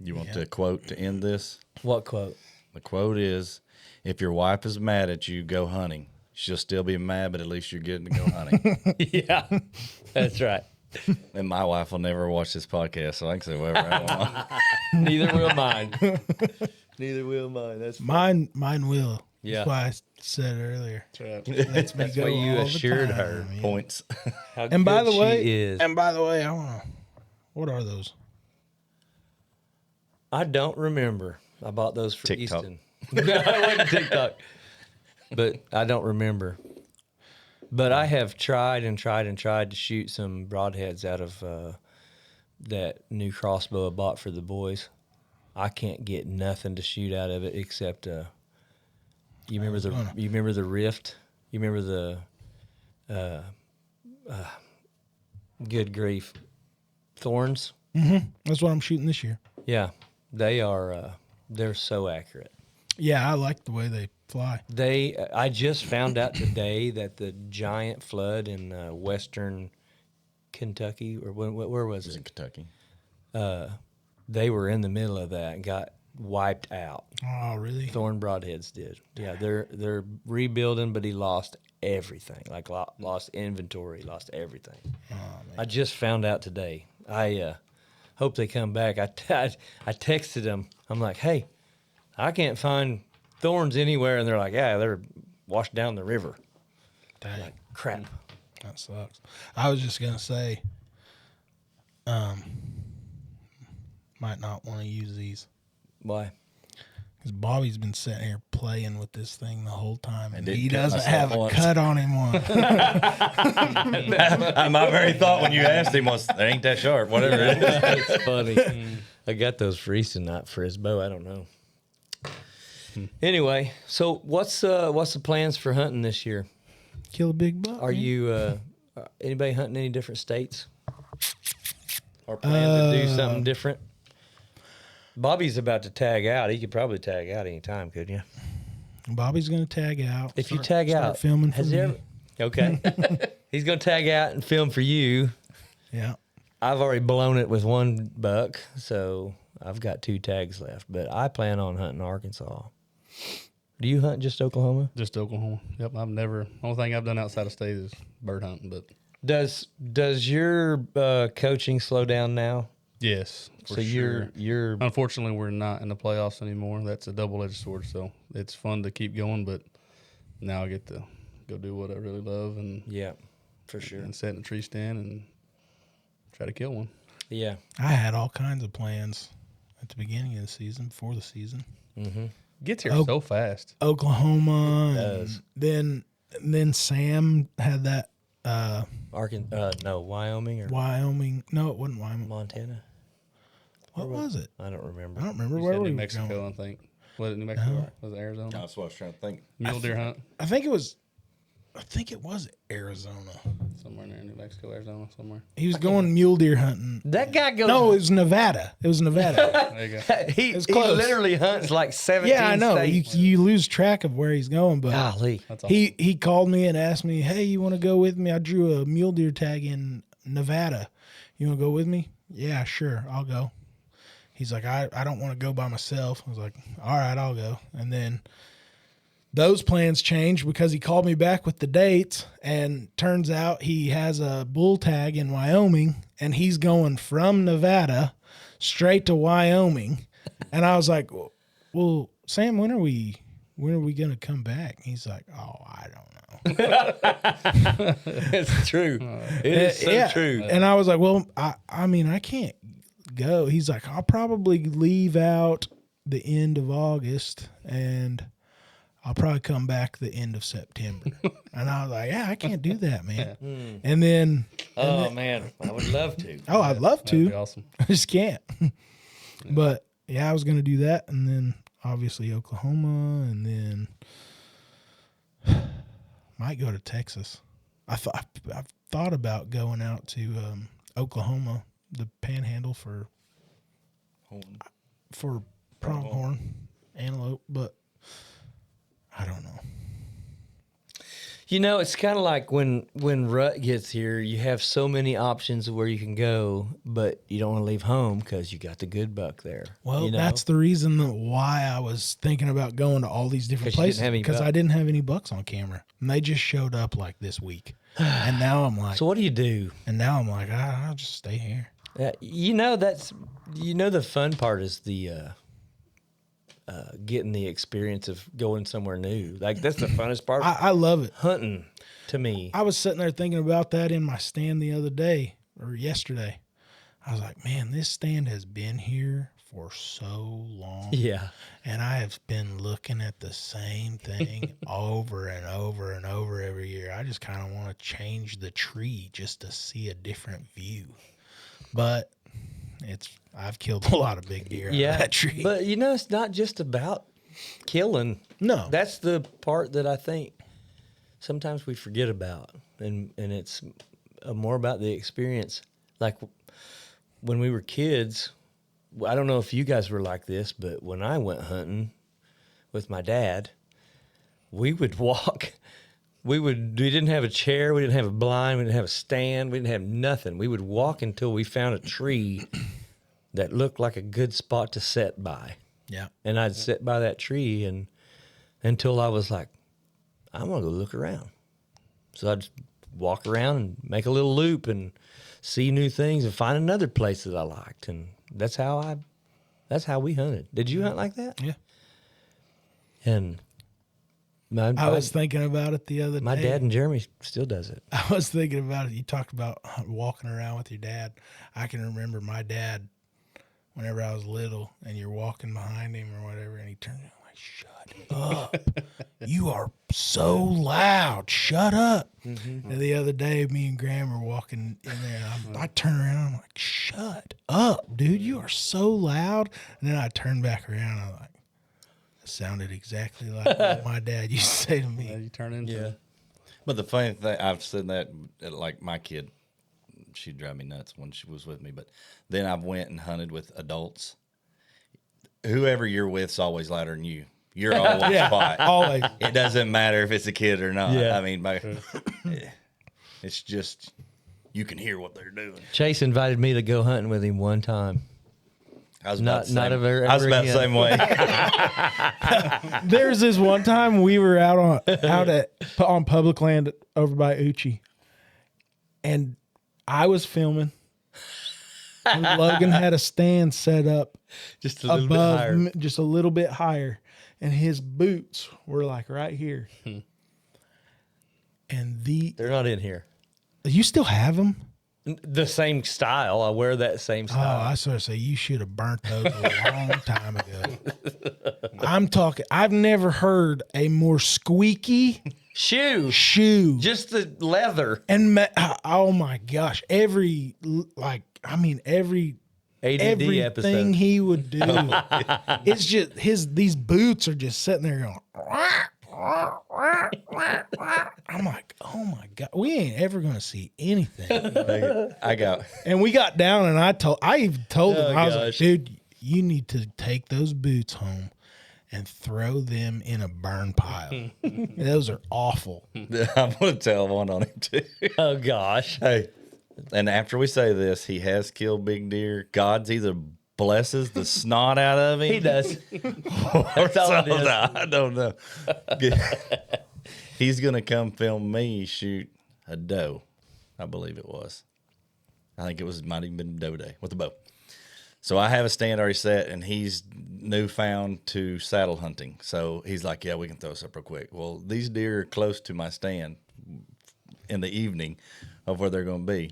You want the quote to end this? What quote? The quote is, "If your wife is mad at you, go hunting. She'll still be mad, but at least you're getting to go hunting." Yeah, that's right. And my wife will never watch this podcast, so I can say whatever I want. Neither will mine. Neither will mine. That's Mine will. Yeah. That's why I said earlier. That's right. Lets me That's go why you all the assured time, her. yeah. Points. How And by good the way, she is. I want to. What are those? I don't remember. I bought those for TikTok. Easton. No, it wasn't TikTok. But I don't remember. But I have tried and tried and tried to shoot some broadheads out of that new crossbow I bought for the boys. I can't get nothing to shoot out of it except you remember the Rift? You remember the good grief thorns? That's what I'm shooting this year. Yeah, they are. They're so accurate. Yeah, I like the way they fly. I just found out today that the giant flood in western Kentucky, or where was It's in it? Kentucky. They were in the middle of that and got wiped out. Oh, really? Thorn broadheads did. Yeah, they're rebuilding, but he lost everything. Like lost inventory, lost everything. I just found out today. I hope they come back. I texted them. I'm like, hey, I can't find thorns anywhere, and they're like, yeah, they're washed down the river. Dang, Like crap. that sucks. I was just gonna say, might not want to use these Why? because Bobby's been sitting here playing with this thing the whole time, and didn't he cut doesn't myself have a once. cut on him one. My very thought when you asked him was, "That ain't that sharp." Whatever it is. It's funny. I got those for Easton, not for his bow. I don't know. Anyway, so what's the plans for hunting this year? Kill a big buck. Are man. you anybody hunting any different states? Or plan to do something different? Bobby's about to tag out. He could probably tag out any time, couldn't you? Bobby's gonna tag out. If you tag out, filming for has he me. ever? Okay, he's gonna tag out and film for you. Yeah. I've already blown it with one buck, so I've got 2 tags left. But I plan on hunting Arkansas. Do you hunt just Oklahoma? Just Oklahoma. Yep. Only thing I've done outside of state is bird hunting, but Does your coaching slow down now? yes. So For sure. you're Unfortunately, we're not in the playoffs anymore. That's a double-edged sword. So it's fun to keep going, but now I get to go do what I really love and yeah, for sure. sit in a tree stand and try to kill one. Yeah, I had all kinds of plans at the beginning of the season, before the season. Gets here Oh. so fast. Oklahoma. does. And then Sam had that no, Wyoming or Wyoming. No, it wasn't Wyoming. Montana. What was it? I don't remember. I don't remember You where said we New were Mexico, going. I think. Was it New Mexico? Was it Arizona? That's what I was trying to think. Mule deer hunt I think it was Arizona. somewhere near New Mexico, Arizona, somewhere. He was going mule deer hunting. That guy goes. No, it was Nevada. It was Nevada. There you go. he it's he close. literally hunts like 17 Yeah, I know. states. You lose track of where he's going, but Golly. That's awesome. he called me and asked me, "Hey, you want to go with me? I drew a mule deer tag in Nevada. You want to go with me?" Yeah, sure, I'll go. He's like, I don't want to go by myself. I was like, all right, I'll go. And then those plans changed because he called me back with the dates, and turns out he has a bull tag in Wyoming, and he's going from Nevada straight to Wyoming. And I was like, well, Sam, when are we gonna come back? He's like, oh, I don't know. It's true. It is so Yeah. true. And I was like, well, I mean, I can't go. He's like, I'll probably leave out the end of August, and I'll probably come back the end of September. And I was like, yeah, I can't do that, man. And then, Oh man, I would love to. oh, I'd love That'd be to. awesome. I just can't. But yeah, I was going to do that. And then obviously Oklahoma, and then might go to Texas. I've thought about going out to Oklahoma, the Panhandle for pronghorn antelope, but I don't know. You know, it's kind of like when rut gets here, you have so many options of where you can go, but you don't want to leave home because you got the good buck there. Well, you know? that's the reason why I was thinking about going to all these different 'Cause you didn't places, have any because buck. I didn't have any bucks on camera, and they just showed up like this week. And now I'm like, So what do you do? I'll just stay here. The fun part is the getting the experience of going somewhere new. Like that's the funnest part. I love it. Hunting to me. I was sitting there thinking about that in my stand the other day or yesterday. I was like, man, this stand has been here for so long. Yeah. And I have been looking at the same thing over and over and over every year. I just kind of want to change the tree just to see a different view. But I've killed a lot of big deer out of that tree. But it's not just about killing. No. That's the part that I think sometimes we forget about. And it's more about the experience. Like when we were kids, I don't know if you guys were like this, but when I went hunting with my dad, we would walk. We didn't have a chair. We didn't have a blind. We didn't have a stand. We didn't have nothing. We would walk until we found a tree that looked like a good spot to sit by. Yeah. And I'd sit by that tree until I was like, I'm going to go look around. So I'd walk around and make a little loop and see new things and find another place that I liked. And that's how we hunted. Did you hunt like that? Yeah. And I was thinking about it the other day. My dad and Jeremy still does it. I was thinking about it. You talked about walking around with your dad. I can remember my dad whenever I was little and you're walking behind him or whatever, and he turned around like, shut up. You are so loud. Shut up. Mm-hmm. And the other day, me and Graham were walking in there, and I turn around, I'm like, shut up, dude. You are so loud. And then I turned back around, I'm like, it sounded exactly like what my dad used to say to me. You turn into it. But the funny thing, I've said that, like my kid, she'd drive me nuts when she was with me. But then I went and hunted with adults. Whoever you're with's always louder than you. You're always spot. Always. It doesn't matter if it's a kid or not. Yeah. I mean, it's just, you can hear what they're doing. Chase invited me to go hunting with him one time. I was about Not the same way. There's this one time we were out on public land over by Uchi, and I was filming. And Logan had a stand set up Just a little bit higher. just a little bit higher, and his boots were like right here. And They're not in here. you still have them? The same style. I wear that same Oh, style. I sort of say you should have burnt those a long time ago. I'm talking. I've never heard a more squeaky Shoe. Just Just the leather. and oh my gosh, every ADD everything episode. he would do. It's just these boots are just sitting there going. I'm like, oh my God, we ain't ever gonna see anything. And we got down, and I even told him, I was like, dude, you need to take those boots home and throw them in a burn pile. Those are awful. I'm going to tell one on him too. Oh gosh. Hey, and after we say this, he has killed big deer. God's either blesses the snot out of him. He does. That's all it is. I don't know. He's going to come film me shoot a doe, I believe it was. I think it might even been doe day with a bow. So I have a stand already set, and he's newfound to saddle hunting. So he's like, yeah, we can throw this up real quick. Well, these deer are close to my stand in the evening of where they're going to be.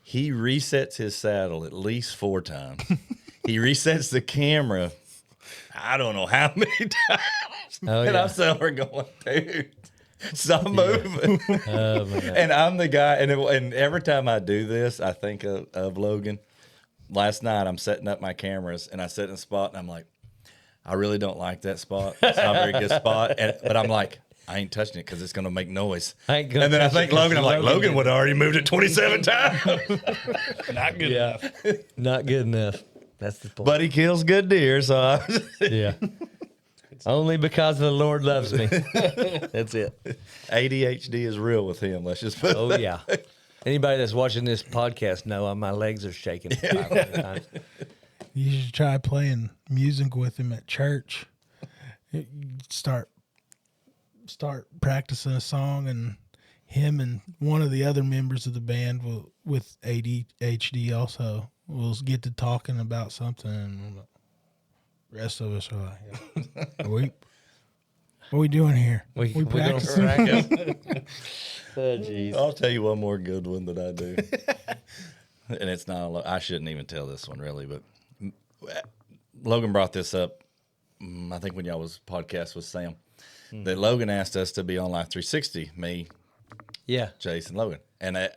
He resets his saddle at least 4 times. He resets the camera, I don't know how many times. Oh, and yeah. I'm sitting there going, dude, stop moving. Oh, man. And I'm the guy, and every time I do this, I think of Logan. Last night, I'm setting up my cameras, and I sit in a spot, and I'm like, I really don't like that spot. It's not a very good spot. But I'm like, I ain't touching it because it's going to make noise. I ain't gonna And then I touch it think 'cause Logan, I'm like, Logan Logan would have already moved it 27 times. Not good enough. Not good enough. That's the point. But he kills good deer, so Yeah. Only because the Lord loves me. That's it. ADHD is real with him. Let's just put Oh, yeah. Anybody that's watching this podcast know my legs are shaking. Times. You should try playing music with him at church. You start practicing a song, and him and one of the other members of the band with ADHD also will get to talking about something, and Rest of us are like, what are we doing here? We gonna practicing? practice. Oh, jeez. I'll tell you one more good one that I do. And it's not, I shouldn't even tell this one really, but Logan brought this up, I think when y'all was podcast with Sam, that Logan asked us to be on Life 360, me, Yeah. Chase, and Logan. And I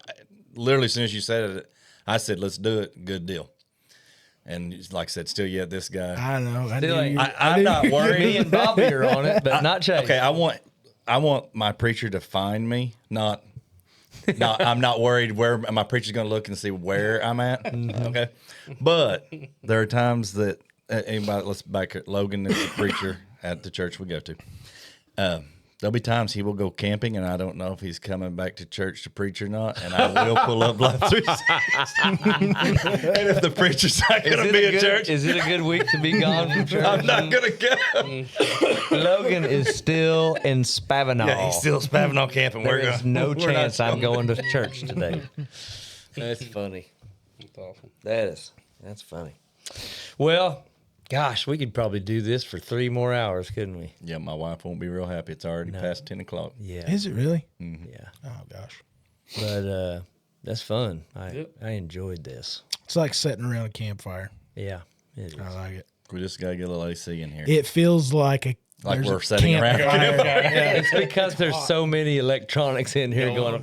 literally, as soon as you said it, I said, let's do it. Good deal. And like I said, still yet this guy. I know. I Still knew ain't- you- I'm not worried. Me and Bobby are on it, but not Chase. Okay, I want my preacher to find me, not I'm not worried where my preacher's going to look and see where I'm at. Okay, but there are times that anybody, let's back it. Logan is the preacher at the church we go to. There'll be times he will go camping, and I don't know if he's coming back to church to preach or not, and I will pull up Life 360. And if the preacher's not going to be at church, Is it a good week to be gone from church? I'm not going to go. Logan is still in Spavinal. Yeah, he's still spamming on camping. There We're is going. no chance I'm going to church today. That's funny. That's awesome. That's funny. Well, gosh, we could probably do this for 3 more hours, couldn't we? Yeah, my wife won't be real happy. It's already past 10 o'clock. Yeah. Is it really? Yeah. Oh gosh. But that's fun. Yep. I enjoyed this. It's like sitting around a campfire. Yeah. It is. I like it. We just got to get a little AC in here. It feels like Like there's we're a sitting around. campfire. It's because there's so many electronics in here going.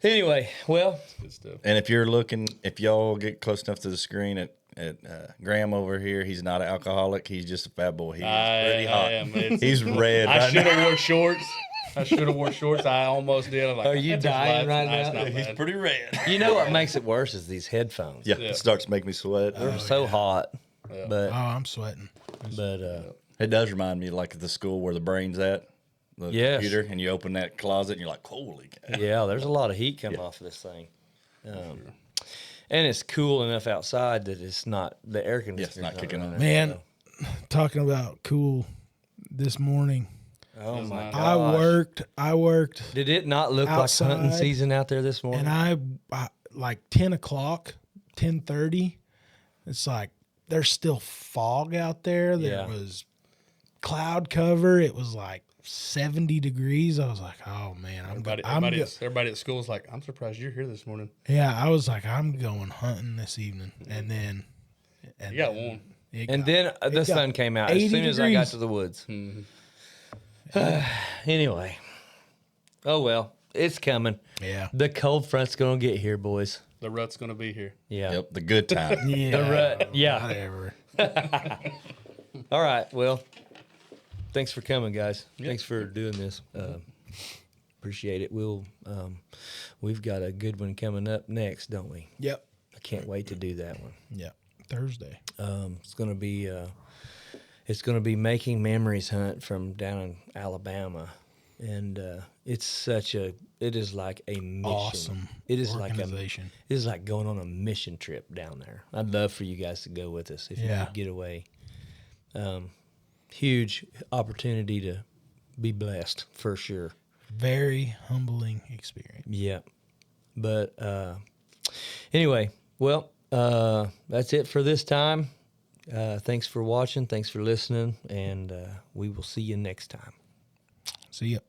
Anyway, well, Good stuff. And if you're looking, if y'all get close enough to the screen at Graham over here, he's not an alcoholic. He's just a fat boy. He's pretty hot. I am. It's- He's red I right should now. have wore shorts. I almost did. I'm like, Are you "That's dying light. right Nah, it's now?" not He's bad." pretty red. you know what makes it worse is these headphones. Yeah, Yeah. it starts to make me sweat. They're so hot. Yeah. But Oh, I'm sweating. It does remind me like the school where the brain's at, the Yes. computer, and you open that closet and you're like, holy cow. yeah, there's a lot of heat coming off of this thing. And it's cool enough outside that it's not the air conditioner. Yeah, it's not kicking on. Man, talking about cool this morning. Oh my nice. gosh. I worked Did it not look like hunting outside, season out there this morning? and I like 10 o'clock, 10:30. It's like there's still fog out there. There Yeah. was cloud cover. It was like 70 degrees. I was like, oh man, Everybody at the school is like, I'm surprised you're here this morning. yeah, I was like, I'm going hunting this evening. And then You got one. and then the got sun came out as 80 soon as I got degrees. to the woods. Anyway. Oh well, it's coming. yeah. The cold front's gonna get here, boys. The rut's gonna be here. Yeah. Yep, the good time. Yeah. The rut. Yeah. Whatever. All right. Well, thanks for coming, guys. Thanks for doing this. Appreciate it. We've got a good one coming up next, don't we? Yep. I can't wait to do that one. Yep. Thursday. It's gonna be Making Memories hunt from down in Alabama, and it is like a mission. Awesome. It is like organization. it is like going on a mission trip down there. I'd love for you guys to go with us if you Yeah. could get away. Huge opportunity to be blessed for sure. Very humbling experience. Yeah. But anyway, well, that's it for this time. Thanks for watching. Thanks for listening. And we will see you next time. See ya.